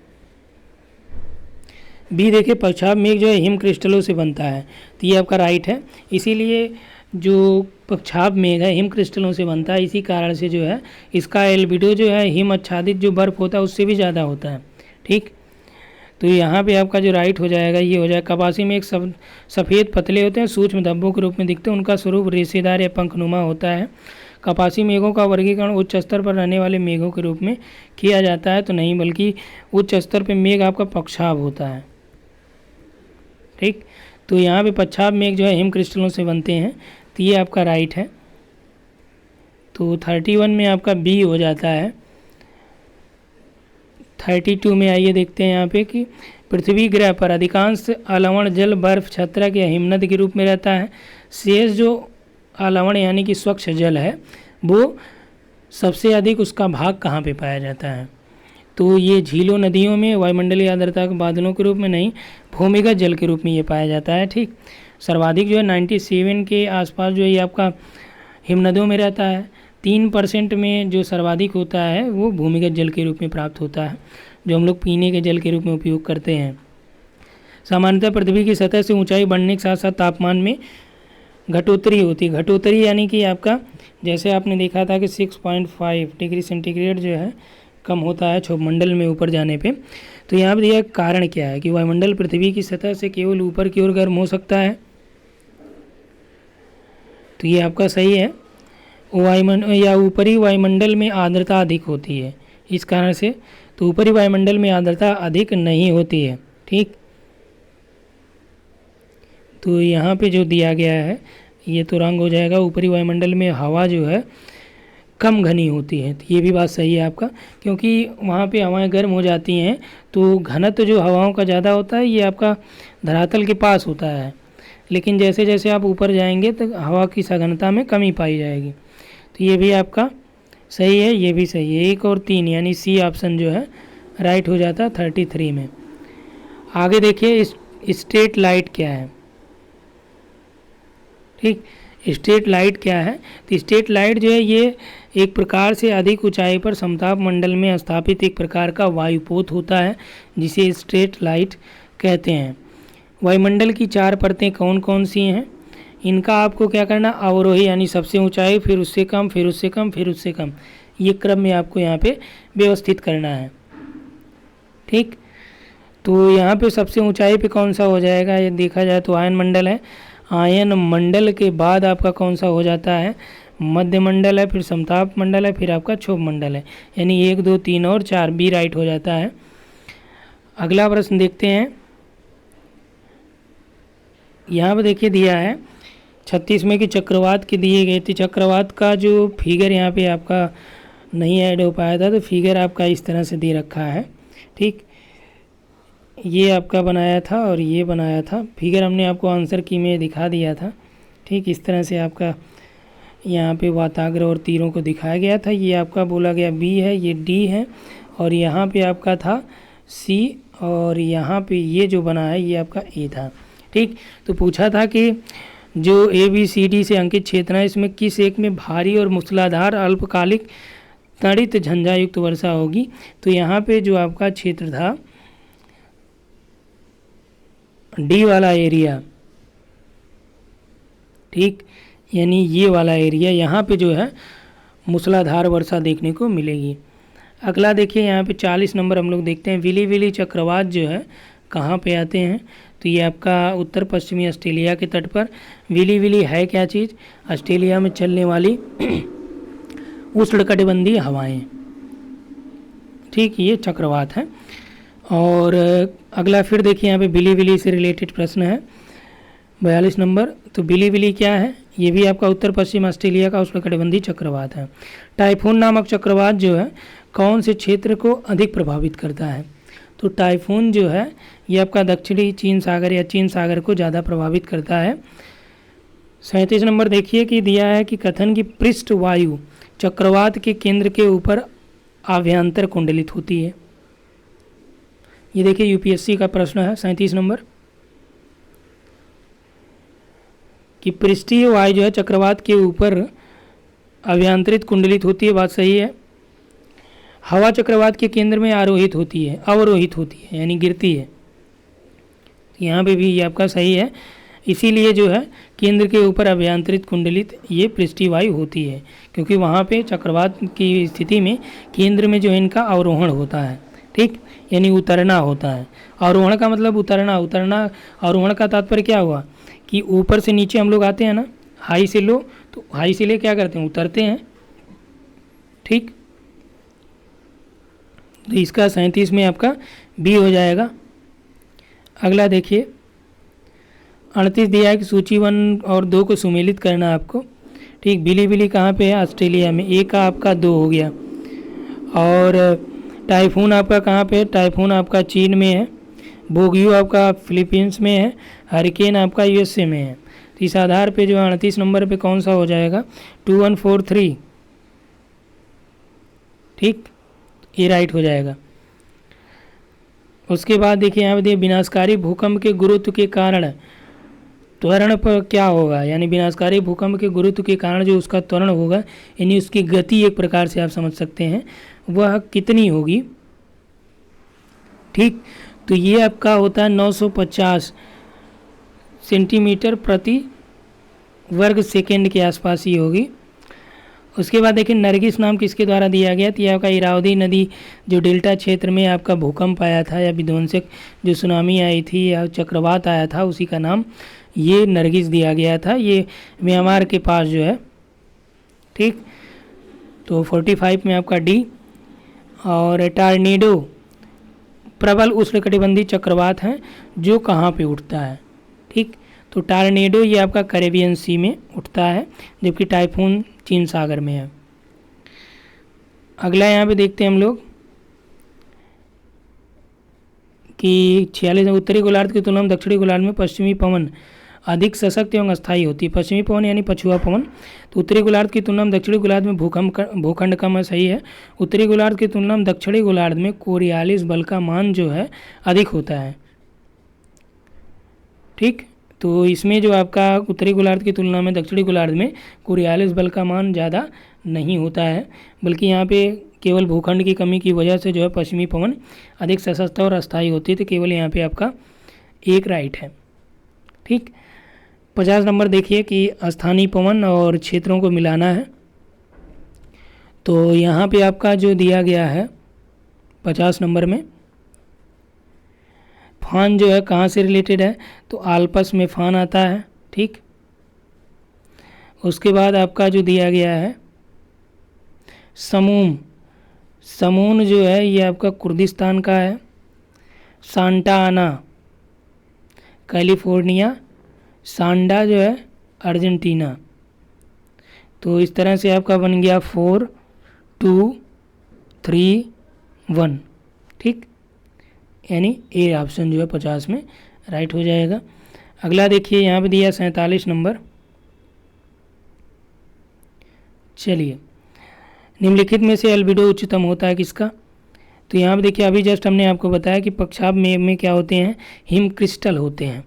Speaker 1: बी। देखिए पक्षाभ मेघ जो है हिम क्रिस्टलों से बनता है, तो ये आपका राइट है। इसीलिए जो पक्षाभ मेघ है हिम क्रिस्टलों से बनता है, इसी कारण से जो है इसका एल्बिडो जो है हिम आच्छादित जो बर्फ होता है उससे भी ज़्यादा होता है, ठीक। तो यहाँ पे आपका जो राइट हो जाएगा ये हो जाएगा। कपासी में एक सफ़ेद पतले होते हैं, सूक्ष्म धब्बों के रूप में दिखते हैं, उनका स्वरूप रेशेदार या पंखनुमा होता है। कपासी मेघों का वर्गीकरण उच्च स्तर पर रहने वाले मेघों के रूप में किया जाता है, तो नहीं, बल्कि उच्च स्तर पर मेघ आपका पक्षाभ होता है, ठीक। तो यहाँ पे पक्षाभ मेघ जो है हिम क्रिस्टलों से बनते हैं, तो ये आपका राइट है। तो 31 में आपका बी हो जाता है। 32 में आइए देखते हैं यहाँ पे कि पृथ्वी ग्रह पर अधिकांश आलवण जल बर्फ छत्रक या हिमनद के रूप में रहता है। शेष जो आलवण यानी कि स्वच्छ जल है वो सबसे अधिक उसका भाग कहाँ पे पाया जाता है, तो ये झीलों नदियों में वायुमंडलीय आर्द्रता के बादलों के रूप में नहीं, भूमिगत जल के रूप में ये पाया जाता है, ठीक। सर्वाधिक जो है 97 के आसपास जो है ये आपका हिमनदों में रहता है। 3% में जो सर्वाधिक होता है वो भूमिगत जल के रूप में प्राप्त होता है, जो हम लोग पीने के जल के रूप में उपयोग करते हैं। सामान्यतः पृथ्वी की सतह से ऊंचाई बढ़ने के साथ साथ तापमान में घटोत्तरी होती है। घटोत्तरी यानी कि आपका जैसे आपने देखा था कि 6.5 डिग्री सेंटीग्रेड जो है कम होता है क्षोभ मंडल में ऊपर जाने पे। तो यहाँ पर यह कारण क्या है कि वायुमंडल पृथ्वी की सतह से केवल ऊपर की ओर गर्म हो सकता है, तो ये आपका सही है। या ऊपरी वायुमंडल में आर्द्रता अधिक होती है, इस कारण से, तो ऊपरी वायुमंडल में आर्द्रता अधिक नहीं होती है, ठीक। तो यहाँ पे जो दिया गया है ये तो रंग हो जाएगा। ऊपरी वायुमंडल में हवा जो है कम घनी होती है, तो ये भी बात सही है आपका, क्योंकि वहाँ पे हवाएं गर्म हो जाती हैं तो घनत्व जो हवाओं का ज़्यादा होता है ये आपका धरातल के पास होता है, लेकिन जैसे जैसे आप ऊपर जाएंगे तो हवा की सघनता में कमी पाई जाएगी। तो ये भी आपका सही है, ये भी सही है। 1 और 3 यानी सी ऑप्शन जो है राइट हो जाता है 33 में। आगे देखिए स्ट्रेट लाइट क्या है। ठीक, स्ट्रेट लाइट क्या है? तो स्ट्रेट लाइट जो है ये एक प्रकार से अधिक ऊंचाई पर समताप मंडल में स्थापित एक प्रकार का वायुपोत होता है जिसे स्ट्रेट लाइट कहते हैं। वायुमंडल की 4 परतें कौन कौन सी हैं? इनका आपको क्या करना, अवरोही यानी सबसे ऊंचाई, फिर उससे कम, फिर उससे कम, फिर उससे कम, ये क्रम में आपको यहाँ पे व्यवस्थित करना है। ठीक, तो यहाँ पे सबसे ऊंचाई पे कौन सा हो जाएगा, ये देखा जाए तो आयन मंडल है। आयन मंडल के बाद आपका कौन सा हो जाता है, मध्य मंडल है, फिर समताप मंडल है, फिर आपका क्षोभ मंडल है, यानी 1, 2, 3 और 4 बी राइट हो जाता है। अगला प्रश्न देखते हैं। यहाँ पर देखिए दिया है 36 में कि चक्रवात के दिए गए थे। चक्रवात का जो फिगर यहाँ पे आपका नहीं ऐड हो पाया था, तो फिगर आपका इस तरह से दे रखा है। ठीक, ये आपका बनाया था और ये बनाया था, फिगर हमने आपको आंसर की में दिखा दिया था। ठीक, इस तरह से आपका यहाँ पे वाताग्र और तीरों को दिखाया गया था। ये आपका बोला गया बी है, ये डी है, और यहाँ पे आपका था सी, और यहाँ पे ये जो बना है ये आपका ए था। ठीक, तो पूछा था कि जो ए बी सी डी से अंकित क्षेत्र है इसमें किस एक में भारी और मूसलाधार अल्पकालिक तड़ित झंझायुक्त वर्षा होगी। तो यहाँ पे जो आपका क्षेत्र था डी वाला एरिया, ठीक, यानी ये वाला एरिया, यहाँ पे जो है मूसलाधार वर्षा देखने को मिलेगी। अगला देखिए यहाँ पे 40 नंबर हम लोग देखते हैं। विली विली चक्रवात जो है कहाँ पे आते हैं, तो ये आपका उत्तर पश्चिमी ऑस्ट्रेलिया के तट पर। विली विली है क्या चीज़, ऑस्ट्रेलिया में चलने वाली उष्णकटिबंधीय हवाएं। ठीक, ये चक्रवात है। और अगला फिर देखिए यहाँ पे बिली विली से रिलेटेड प्रश्न है 42 नंबर। तो बिली विली क्या है, ये भी आपका उत्तर पश्चिम ऑस्ट्रेलिया का उष्णकटिबंधीय चक्रवात है। टाइफून नामक चक्रवात जो है कौन से क्षेत्र को अधिक प्रभावित करता है, तो टाइफून जो है ये आपका दक्षिणी चीन सागर या चीन सागर को ज़्यादा प्रभावित करता है। 37 नंबर देखिए कि दिया है कि कथन की पृष्ठ वायु चक्रवात के केंद्र के ऊपर आभ्यंतर कुंडलित होती है। ये देखिए यूपीएससी का प्रश्न है 37 नंबर कि पृष्ठीय वायु जो है चक्रवात के ऊपर अभ्यंतरित कुंडलित होती है, बात सही है। हवा चक्रवात के केंद्र में आरोहित होती है, अवरोहित होती है यानी गिरती है, यहाँ पे भी ये आपका सही है। इसीलिए जो है केंद्र के ऊपर अभ्यंतरित कुंडलित ये पृष्ठीय वायु होती है, क्योंकि वहाँ पे चक्रवात की स्थिति में केंद्र में जो है इनका अवरोहण होता है। ठीक, यानी उतरना होता है। आरोहण का मतलब उतरना, आरोहण का तात्पर्य क्या हुआ कि ऊपर से नीचे हम लोग आते हैं ना, हाई से लो, तो हाई से ले क्या करते हैं, उतरते हैं। ठीक, तो इसका 37 में आपका बी हो जाएगा। अगला देखिए 38 दिया है कि सूची 1 और 2 को सुमेलित करना है आपको। ठीक, बिली बिली कहाँ पे है, ऑस्ट्रेलिया में, ए का आपका 2 हो गया। और टाइफून आपका कहाँ पे है, टाइफून आपका चीन में है, बोगियो आपका फिलीपींस में है, हरिकेन आपका यूएसए में है। तो इस आधार पे जो 38 नंबर पे कौन सा हो जाएगा, 2143। ठीक, ये राइट हो जाएगा। उसके बाद देखिए यहाँ पे देखिए विनाशकारी भूकंप के गुरुत्व के कारण त्वरण पर क्या होगा, यानी विनाशकारी भूकंप के गुरुत्व के कारण जो उसका त्वरण होगा, यानी उसकी गति एक प्रकार से आप समझ सकते हैं, वह कितनी होगी। ठीक, तो ये आपका होता है 950 सेंटीमीटर प्रति वर्ग सेकेंड के आसपास ही होगी। उसके बाद देखिए नरगिस नाम किसके द्वारा दिया गया, तो ये आपका इरावदी नदी जो डेल्टा क्षेत्र में आपका भूकंप आया था या विध्वंसक जो सुनामी आई थी या चक्रवात आया था, उसी का नाम ये नरगिस दिया गया था। ये म्यांमार के पास जो है। ठीक, तो 45 में आपका डी। और टार्नेडो प्रबल उष्णकटिबंधीय चक्रवात हैं जो कहाँ पे उठता है। ठीक, तो टार्नेडो ये आपका कैरेबियन सी में उठता है, जबकि टाइफून चीन सागर में है। अगला यहाँ पे देखते हैं हम लोग कि 46 उत्तरी गोलार्ध की तुलना में दक्षिणी गोलार्ध में पश्चिमी पवन अधिक सशक्त एवं अस्थायी होती है। पश्चिमी पवन यानी पछुआ पवन। तो उत्तरी गोलार्ध की तुलना में दक्षिणी गोलार्ध में भूखंड कम है, सही है। उत्तरी गोलार्ध की तुलना में दक्षिणी गोलार्ध में कोरियालिस बल का मान जो है अधिक होता है। ठीक, तो इसमें जो आपका उत्तरी गोलार्ध की तुलना में दक्षिणी गोलार्ध में कोरियालिस बल का मान ज़्यादा नहीं होता है, बल्कि यहाँ पे केवल भूखंड की कमी की वजह से जो है पश्चिमी पवन अधिक सशक्त और अस्थायी होती है। तो केवल यहाँ पे आपका एक राइट है। ठीक, 50 नंबर देखिए कि स्थानीय पवन और क्षेत्रों को मिलाना है। तो यहाँ पे आपका जो दिया गया है 50 नंबर में, फान जो है कहाँ से रिलेटेड है, तो आल्पस में फान आता है। ठीक, उसके बाद आपका जो दिया गया है समून, समून जो है ये आपका कुर्दिस्तान का है। सांता आना कैलिफोर्निया, सांडा जो है अर्जेंटीना। तो इस तरह से आपका बन गया 4 2 3 1। ठीक, यानी ए ऑप्शन जो है 50 में राइट हो जाएगा। अगला देखिए यहाँ पे दिया 47 नंबर। चलिए, निम्नलिखित में से एल्बिडो उच्चतम होता है किसका? तो यहाँ पे देखिए अभी जस्ट हमने आपको बताया कि पक्षाभ में क्या होते हैं, हिम क्रिस्टल होते हैं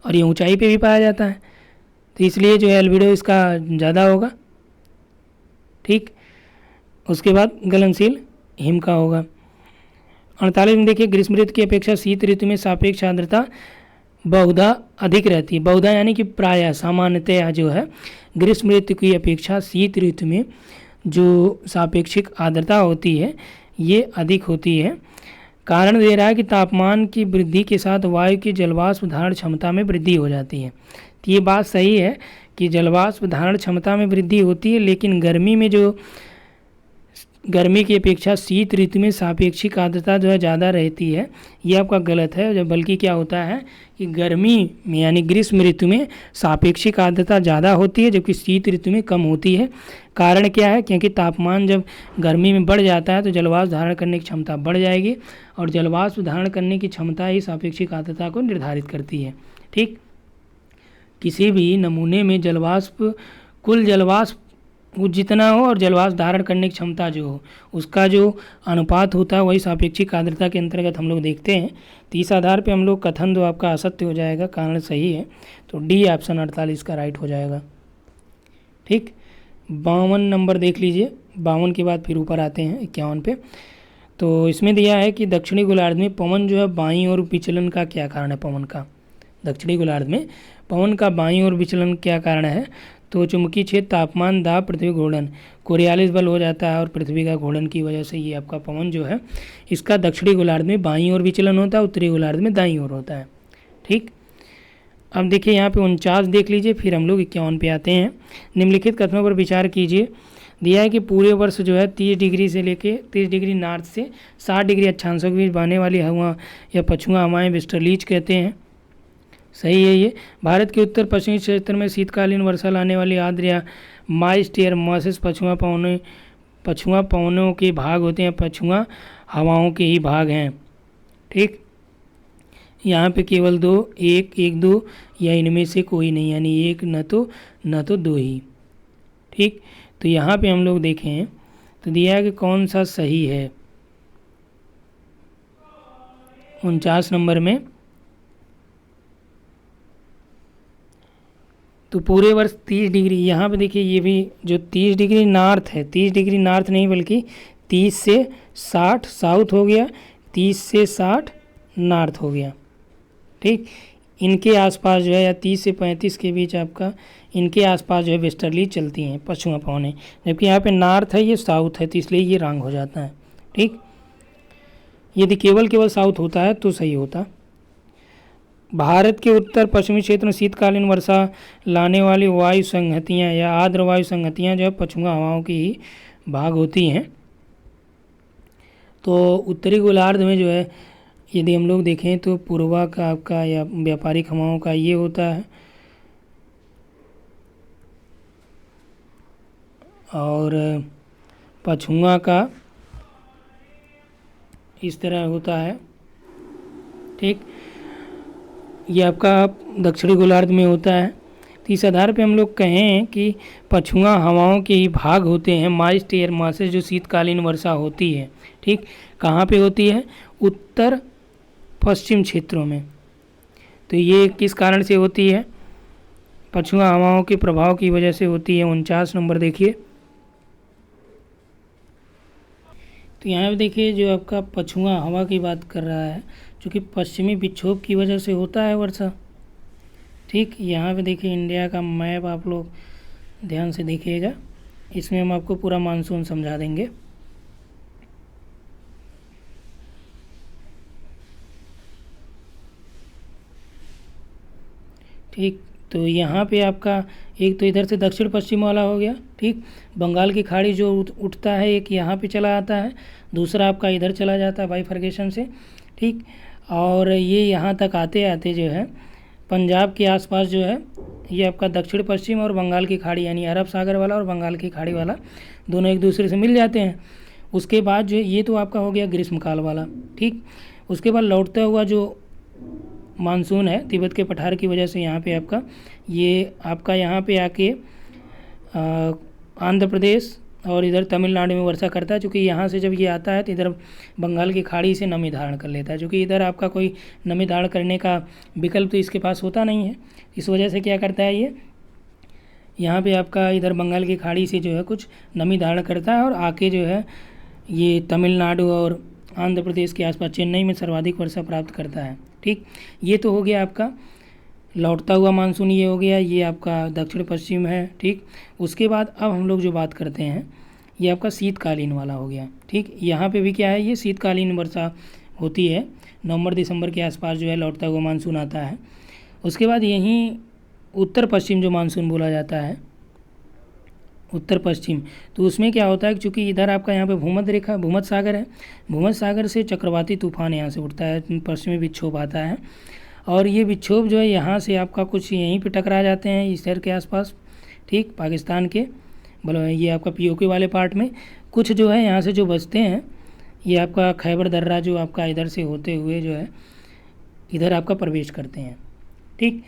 Speaker 1: और ये ऊंचाई पे भी पाया जाता है, तो इसलिए जो है एल्बिडो इसका ज़्यादा होगा। ठीक, उसके बाद गलनशील हिम का होगा। 48 में देखिए ग्रीष्म ऋतु की अपेक्षा शीत ऋतु में सापेक्ष आर्द्रता बहुधा अधिक रहती है। बहुधा यानी कि प्रायः सामान्यतः जो है ग्रीष्म ऋतु की अपेक्षा शीत ऋतु में जो सापेक्षिक आर्द्रता होती है ये अधिक होती है। कारण दे रहा है कि तापमान की वृद्धि के साथ वायु की जलवाष्प धारण क्षमता में वृद्धि हो जाती है। तो ये बात सही है कि जलवाष्प धारण क्षमता में वृद्धि होती है, लेकिन गर्मी में जो गर्मी की अपेक्षा शीत ऋतु में सापेक्षिक आर्द्रता जो है ज़्यादा रहती है, ये आपका गलत है। जब बल्कि क्या होता है कि गर्मी में यानी ग्रीष्म ऋतु में सापेक्षिक आर्द्रता ज़्यादा होती है, जबकि शीत ऋतु में कम होती है। कारण क्या है? क्योंकि तापमान जब गर्मी में बढ़ जाता है तो जलवाष्प धारण करने की क्षमता बढ़ जाएगी, और जलवाष्प धारण करने की क्षमता ही सापेक्षिक आर्द्रता को निर्धारित करती है। ठीक, किसी भी नमूने में जलवाष्प, कुल जलवाष्प वो जितना हो और जलवाष्प धारण करने की क्षमता जो हो उसका जो अनुपात होता है वही सापेक्षिक आर्द्रता के अंतर्गत हम लोग देखते हैं। तो इस आधार पे हम लोग कथन दो आपका असत्य हो जाएगा, कारण सही है, तो डी ऑप्शन 48 का राइट हो जाएगा। ठीक, 52 नंबर देख लीजिए। 52 के बाद फिर ऊपर आते हैं 51 पे। तो इसमें दिया है कि दक्षिणी गोलार्ध में पवन जो है बाईं ओर विचलन का क्या कारण है? पवन का दक्षिणी गोलार्ध में पवन का बाईं ओर विचलन क्या कारण है? तो चुंबकीय क्षेत्र, तापमान, दाब, पृथ्वी घूर्णन, कोरियालिस बल हो जाता है और पृथ्वी का घूर्णन की वजह से ये आपका पवन जो है इसका दक्षिणी गोलार्ध में बाईं ओर विचलन होता है, उत्तरी गोलार्ध में दाईं ओर होता है। ठीक, अब देखिए यहाँ पे 49 देख लीजिए, फिर हम लोग 51 पे आते हैं। निम्नलिखित कथनों पर विचार कीजिए। दिया है कि पूरे वर्ष जो है 30 डिग्री से लेके 30 डिग्री नॉर्थ से 60 डिग्री अक्षांशों के बीच बहने वाली हवा या पछुआ हवाएं वेस्टर्लीज कहते हैं। सही है ये। भारत के उत्तर पश्चिमी क्षेत्र में शीतकालीन वर्षा लाने वाली आर्द्र या मॉइस्ट एयर मासेस पछुआ पवनों के भाग होते हैं, पछुआ हवाओं के ही भाग हैं। ठीक, यहाँ पे केवल दो, एक एक दो या इनमें से कोई नहीं, यानी एक न तो दो ही। ठीक, तो यहाँ पे हम लोग देखें तो दिया है कि कौन सा सही है 49 नंबर में। तो पूरे वर्ष 30 डिग्री, यहाँ पे देखिए ये भी जो 30 डिग्री नॉर्थ है, 30 डिग्री नॉर्थ नहीं बल्कि 30 से 60 साउथ हो गया, 30 से 60 नॉर्थ हो गया। ठीक, इनके आसपास जो है या 30 से 35 के बीच आपका इनके आसपास जो है वेस्टर्ली चलती हैं पश्चिमा पवनें, जबकि यहाँ पे नॉर्थ है ये साउथ है, तो इसलिए ये रॉन्ग हो जाता है। ठीक, यदि केवल साउथ होता है तो सही होता। भारत के उत्तर पश्चिमी क्षेत्र में शीतकालीन वर्षा लाने वाली वायु संहतियाँ या आर्द्र वायु संहतियाँ जो है पछुआ हवाओं की ही भाग होती हैं। तो उत्तरी गोलार्ध में जो है यदि हम लोग देखें तो पूर्वा का आपका या व्यापारिक हवाओं का ये होता है, और पछुआ का इस तरह होता है। ठीक, ये आपका दक्षिणी गोलार्ध में होता है। तो इस आधार पे हम लोग कहें कि पछुआ हवाओं के ही भाग होते हैं मॉइस्ट एयर मासेस, जो शीतकालीन वर्षा होती है। ठीक, कहाँ पे होती है? उत्तर पश्चिम क्षेत्रों में। तो ये किस कारण से होती है? पछुआ हवाओं के प्रभाव की वजह से होती है। 49 नंबर देखिए। तो यहाँ पे देखिए जो आपका पछुआ हवा की बात कर रहा है, जो कि पश्चिमी विक्षोभ की वजह से होता है वर्षा। ठीक, यहाँ पे देखिए इंडिया का मैप आप लोग ध्यान से देखिएगा, इसमें हम आपको पूरा मानसून समझा देंगे। ठीक, तो यहाँ पे आपका एक तो इधर से दक्षिण पश्चिम वाला हो गया। ठीक, बंगाल की खाड़ी जो उठता है एक यहाँ पे चला आता है, दूसरा आपका इधर चला जाता है बाइफरकेशन से। ठीक, और ये यहाँ तक आते आते जो है पंजाब के आसपास जो है ये आपका दक्षिण पश्चिम और बंगाल की खाड़ी यानी अरब सागर वाला और बंगाल की खाड़ी वाला दोनों एक दूसरे से मिल जाते हैं। उसके बाद जो ये तो आपका हो गया ग्रीष्मकाल वाला। ठीक, उसके बाद लौटता हुआ जो मानसून है तिब्बत के पठार की वजह से यहाँ पे आपका यहाँ पे आके आंध्र प्रदेश और इधर तमिलनाडु में वर्षा करता है। चूँकि यहाँ से जब ये आता है तो इधर बंगाल की खाड़ी से नमी धारण कर लेता है, क्योंकि इधर आपका कोई नमी धारण करने का विकल्प तो इसके पास होता नहीं है। इस वजह से क्या करता है ये यहाँ पे आपका इधर बंगाल की खाड़ी से जो है कुछ नमी धारण करता है और आके जो है ये तमिलनाडु और आंध्र प्रदेश के आसपास चेन्नई में सर्वाधिक वर्षा प्राप्त करता है। ठीक, ये तो हो गया आपका लौटता हुआ मानसून, ये हो गया, ये आपका दक्षिण पश्चिम है। ठीक, उसके बाद अब हम लोग जो बात करते हैं ये आपका शीतकालीन वाला हो गया। ठीक, यहाँ पे भी क्या है, ये शीतकालीन वर्षा होती है, नवंबर दिसंबर के आसपास जो है लौटता हुआ मानसून आता है। उसके बाद यहीं उत्तर पश्चिम जो मानसून बोला जाता है, उत्तर पश्चिम, तो उसमें क्या होता है कि चूँकि इधर आपका यहाँ पे भूमध्य सागर है, भूमध्य सागर से चक्रवाती तूफान यहाँ से उठता है, पश्चिमी विक्षोभ आता है और ये विक्षोभ जो है यहाँ से आपका कुछ यहीं पे टकरा जाते हैं इस शहर के आसपास। ठीक, पाकिस्तान के ये आपका पीओके वाले पार्ट में कुछ जो है यहाँ से जो बचते हैं ये आपका खैबर दर्रा जो आपका इधर से होते हुए जो है इधर आपका प्रवेश करते हैं। ठीक,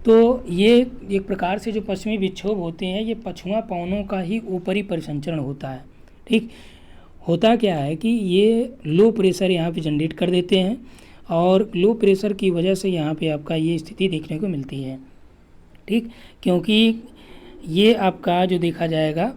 Speaker 1: तो ये एक प्रकार से जो पश्चिमी विक्षोभ होते हैं ये पछुआ पवनों का ही ऊपरी परिसंचरण होता है। ठीक, होता क्या है कि ये लो प्रेशर यहाँ पे जनरेट कर देते हैं और लो प्रेशर की वजह से यहाँ पे आपका ये स्थिति देखने को मिलती है। ठीक, क्योंकि ये आपका जो देखा जाएगा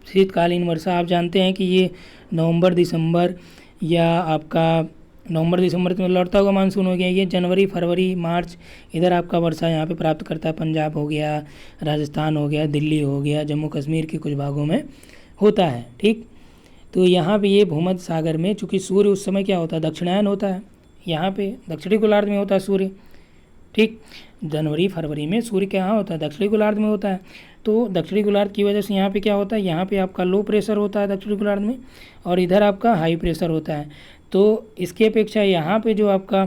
Speaker 1: शीतकालीन वर्षा, आप जानते हैं कि ये नवंबर दिसंबर या आपका नवंबर दिसंबर में लौटता हुआ मानसून हो गया, ये जनवरी फरवरी मार्च इधर आपका वर्षा यहाँ पे प्राप्त करता है। पंजाब हो गया, राजस्थान हो गया, दिल्ली हो गया, जम्मू कश्मीर के कुछ भागों में होता है। ठीक, तो यहाँ पे ये भूमध्य सागर में चूँकि सूर्य उस समय क्या होता है, दक्षिणायन होता है, यहाँ पे दक्षिणी गोलार्ध में होता है सूर्य। ठीक, जनवरी फरवरी में सूर्य कहाँ होता है, दक्षिणी गोलार्ध में होता है। तो दक्षिणी गोलार्ध की वजह से यहाँ पे क्या होता है, यहाँ पे आपका लो प्रेशर होता है दक्षिणी गोलार्ध में और इधर आपका हाई प्रेशर होता है। तो इसकी अपेक्षा यहाँ पे जो आपका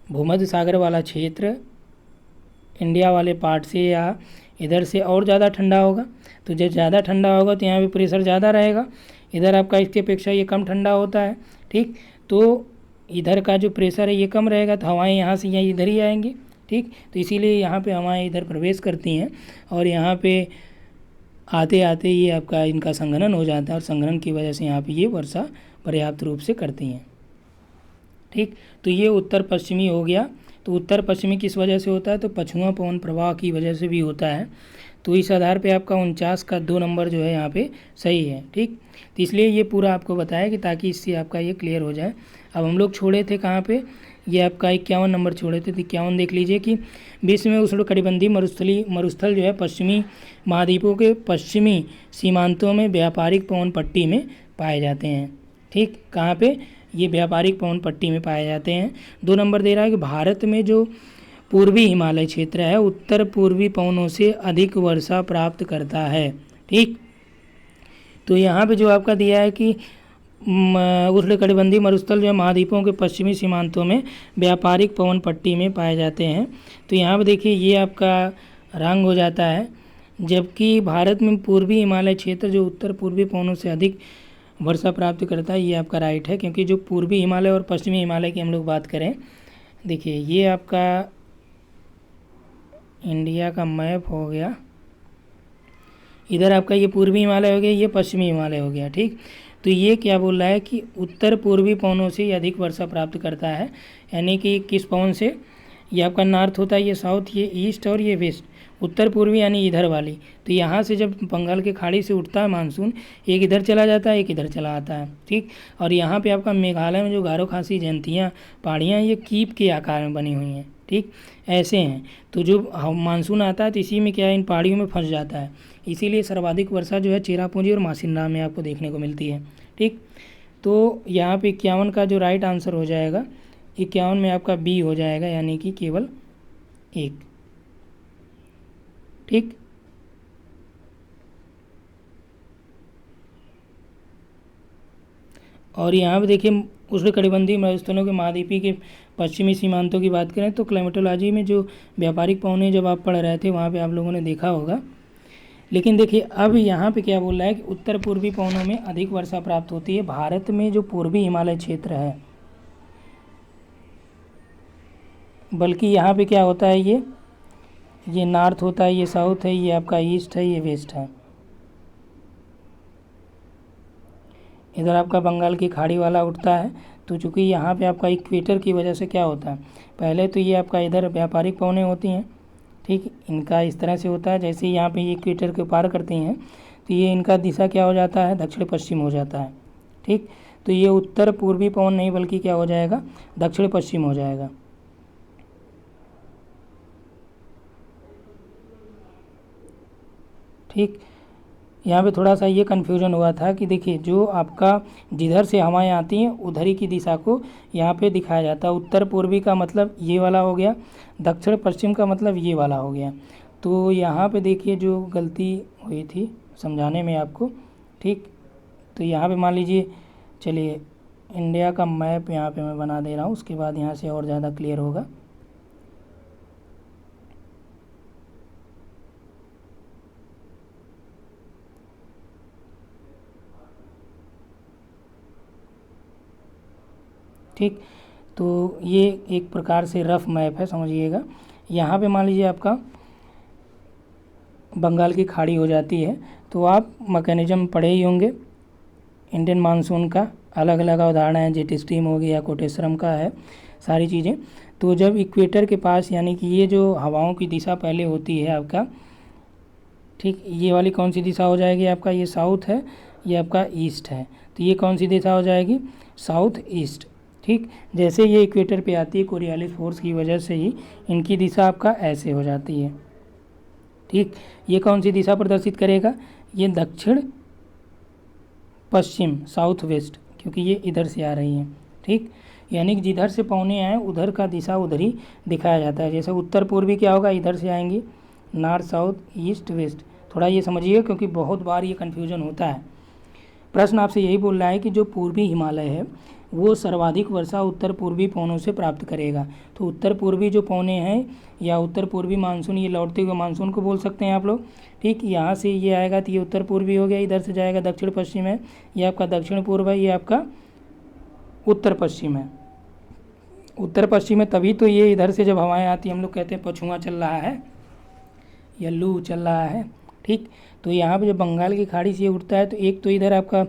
Speaker 1: भूमध्य सागर वाला क्षेत्र इंडिया वाले पार्ट से या इधर से और ज़्यादा ठंडा होगा। तो जब ज़्यादा ठंडा होगा तो यहाँ पे प्रेशर ज़्यादा रहेगा, इधर आपका इसकी अपेक्षा ये कम ठंडा होता है। ठीक, तो इधर का जो प्रेशर है ये कम रहेगा तो हवाएं यहाँ से यहाँ इधर ही आएंगी। ठीक, तो इसीलिए यहाँ पे हवाएं इधर प्रवेश करती हैं और यहाँ पे आते आते ये आपका इनका संघनन हो जाता है और संघनन की वजह से यहाँ पे ये वर्षा पर्याप्त रूप से करती हैं। ठीक, तो ये उत्तर पश्चिमी हो गया। तो उत्तर पश्चिमी किस वजह से होता है, तो पछुआ पवन प्रवाह की वजह से भी होता है। तो इस आधार पे आपका 49 का 2 नंबर जो है यहाँ पे सही है। ठीक, तो इसलिए ये पूरा आपको बताया कि ताकि इससे आपका ये क्लियर हो जाए। अब हम लोग छोड़े थे कहाँ पे, ये आपका 51 नंबर छोड़े थे। तो 51 देख लीजिए कि विश्व में उष्णकटिबंधीय मरुस्थल जो है पश्चिमी महाद्वीपों के पश्चिमी सीमांतों में व्यापारिक पवन पट्टी में पाए जाते हैं। ठीक, कहाँ पे, ये व्यापारिक पवन पट्टी में पाए जाते हैं। 2 नंबर दे रहा है कि भारत में जो पूर्वी हिमालय क्षेत्र है उत्तर पूर्वी पवनों से अधिक वर्षा प्राप्त करता है। ठीक, तो यहाँ पे जो आपका दिया है कि उष्णकटिबंधीय मरुस्थल जो है महाद्वीपों के पश्चिमी सीमांतों में व्यापारिक पवन पट्टी में पाए जाते हैं। तो यहाँ पर देखिए ये आपका रंग हो जाता है, जबकि भारत में पूर्वी हिमालय क्षेत्र जो उत्तर पूर्वी पवनों से अधिक वर्षा प्राप्त करता है, ये आपका राइट है। क्योंकि जो पूर्वी हिमालय और पश्चिमी हिमालय की हम लोग बात करें, देखिए ये आपका इंडिया का मैप हो गया, इधर आपका ये पूर्वी हिमालय हो गया, ये पश्चिमी हिमालय हो गया, ठीक। तो ये क्या बोल रहा है कि उत्तर पूर्वी पवनों से अधिक वर्षा प्राप्त करता है, यानी कि किस पवन से, ये आपका नॉर्थ होता है, ये साउथ, ये ईस्ट और ये वेस्ट, उत्तर पूर्वी यानी इधर वाली। तो यहाँ से जब बंगाल की खाड़ी से उठता है मानसून, एक इधर चला जाता है, एक इधर चला आता है, ठीक। और यहाँ पे आपका मेघालय में जो गारो खासी जयंतियाँ पहाड़ियाँ ये कीप के आकार में बनी हुई हैं, ठीक, ऐसे हैं। तो जो मानसून आता है तो इसी में क्या है, इन पहाड़ियों में फंस जाता है, इसीलिए सर्वाधिक वर्षा जो है चेरापूंजी और मासिन्ना में आपको देखने को मिलती है, ठीक। तो यहाँ पे 51 का जो राइट आंसर हो जाएगा, 51 में आपका बी हो जाएगा, यानी कि केवल एक, ठीक। और यहाँ पे देखिए उष्णकटिबंधीय मरुस्थलों के महाद्वीपीय के पश्चिमी सीमांतों की बात करें तो क्लाइमेटोलॉजी में जो व्यापारिक पवनें जब आप पढ़ रहे थे वहाँ पे आप लोगों ने देखा होगा। लेकिन देखिए अब यहाँ पे क्या बोल रहा है कि उत्तर पूर्वी पवनों में अधिक वर्षा प्राप्त होती है। भारत में जो पूर्वी हिमालय क्षेत्र है, बल्कि यहाँ पे क्या होता है, ये नॉर्थ होता है, ये साउथ है, ये आपका ईस्ट है, ये वेस्ट है। इधर आपका बंगाल की खाड़ी वाला उठता है। तो चूँकि यहाँ पे आपका इक्वेटर की वजह से क्या होता है, पहले तो ये आपका इधर व्यापारिक पवनें होती हैं, ठीक, इनका इस तरह से होता है, जैसे ही यहाँ पे ये इक्वेटर के पार करती हैं तो ये इनका दिशा क्या हो जाता है, दक्षिण पश्चिम हो जाता है, ठीक। तो ये उत्तर पूर्वी पवन नहीं बल्कि क्या हो जाएगा, दक्षिण पश्चिम हो जाएगा, ठीक। यहाँ पे थोड़ा सा ये कन्फ्यूजन हुआ था कि देखिए जो आपका जिधर से हवाएं आती हैं उधर ही की दिशा को यहाँ पे दिखाया जाता है। उत्तर पूर्वी का मतलब ये वाला हो गया, दक्षिण पश्चिम का मतलब ये वाला हो गया। तो यहाँ पे देखिए जो गलती हुई थी समझाने में आपको, ठीक। तो यहाँ पे मान लीजिए, चलिए इंडिया का मैप यहाँ पे मैं बना दे रहा हूँ, उसके बाद यहाँ से और ज़्यादा क्लियर होगा। ठीक, तो ये एक प्रकार से रफ मैप है, समझिएगा। यहाँ पे मान लीजिए आपका बंगाल की खाड़ी हो जाती है, तो आप मैकेनिज्म पढ़े ही होंगे इंडियन मानसून का, अलग अलग उदाहरण है, जेट स्ट्रीम हो गया, कोटेश्वरम का है, सारी चीज़ें। तो जब इक्वेटर के पास, यानी कि ये जो हवाओं की दिशा पहले होती है आपका, ठीक, ये वाली कौन सी दिशा हो जाएगी आपका, ये साउथ है, ये आपका ईस्ट है, तो ये कौन सी दिशा हो जाएगी, साउथ ईस्ट, ठीक। जैसे ये इक्वेटर पे आती है कोरियालिस फोर्स की वजह से ही इनकी दिशा आपका ऐसे हो जाती है, ठीक। ये कौन सी दिशा प्रदर्शित करेगा, ये दक्षिण पश्चिम, साउथ वेस्ट, क्योंकि ये इधर से आ रही हैं, ठीक। यानी कि जिधर से पवनें आए उधर का दिशा उधर ही दिखाया जाता है। जैसे उत्तर पूर्वी क्या होगा, इधर से आएंगी, नॉर्थ साउथ ईस्ट वेस्ट। थोड़ा ये समझिए क्योंकि बहुत बार ये कन्फ्यूजन होता है। प्रश्न आपसे यही बोल रहा है कि जो पूर्वी हिमालय है वो सर्वाधिक वर्षा उत्तर पूर्वी पवनों से प्राप्त करेगा। तो उत्तर पूर्वी जो पवनें हैं या उत्तर पूर्वी मानसून, ये लौटते हुए मानसून को बोल सकते हैं आप लोग, ठीक। यहाँ से ये आएगा तो ये उत्तर पूर्वी हो गया, इधर से जाएगा दक्षिण पश्चिम है, ये आपका दक्षिण पूर्व है, ये आपका उत्तर पश्चिम है। उत्तर पश्चिम है तभी तो ये इधर से जब हवाएं आती हैं हम लोग कहते हैं पछुआ चल रहा है या लू चल रहा है, ठीक। तो यहाँ पे जब बंगाल की खाड़ी से ये उठता है तो एक तो इधर आपका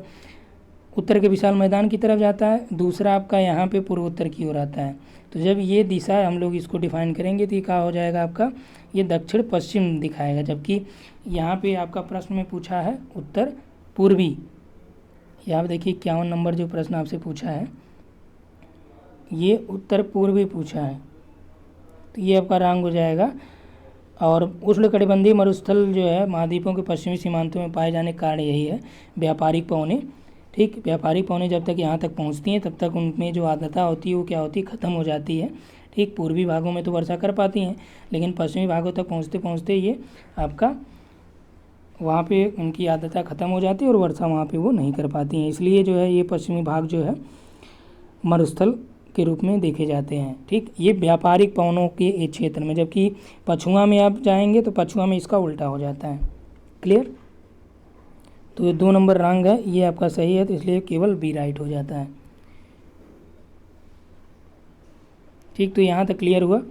Speaker 1: उत्तर के विशाल मैदान की तरफ जाता है, दूसरा आपका यहाँ पे पूर्वोत्तर की ओर आता है। तो जब ये दिशा हम लोग इसको डिफाइन करेंगे तो ये क्या हो जाएगा आपका, ये दक्षिण पश्चिम दिखाएगा। जबकि यहाँ पे आपका प्रश्न में पूछा है उत्तर पूर्वी, यहाँ पे देखिए 51 नंबर जो प्रश्न आपसे पूछा है ये उत्तर पूर्वी पूछा है, तो ये आपका रंग हो जाएगा। और उष्णकटिबंधीय मरुस्थल जो है महाद्वीपों के पश्चिमी सीमांतों में पाए जाने का कारण यही है, व्यापारिक पवनें, ठीक। व्यापारिक पवनें जब तक यहाँ तक पहुँचती हैं तब तक उनमें जो आर्द्रता होती है वो क्या होती है, ख़त्म हो जाती है, ठीक। पूर्वी भागों में तो वर्षा कर पाती हैं लेकिन पश्चिमी भागों तक पहुँचते पहुँचते ये आपका वहाँ पे उनकी आर्द्रता ख़त्म हो जाती है और वर्षा वहाँ पे वो नहीं कर पाती हैं, इसलिए जो है ये पश्चिमी भाग जो है मरुस्थल के रूप में देखे जाते हैं। ठीक, ये व्यापारिक पवनों के एक क्षेत्र में, जबकि पछुआ में आप जाएंगे तो पछुआ में इसका उल्टा हो जाता है। क्लियर? तो ये 2 नंबर रंग है, ये आपका सही है, तो इसलिए केवल बी राइट हो जाता है। ठीक, तो यहाँ तक क्लियर हुआ।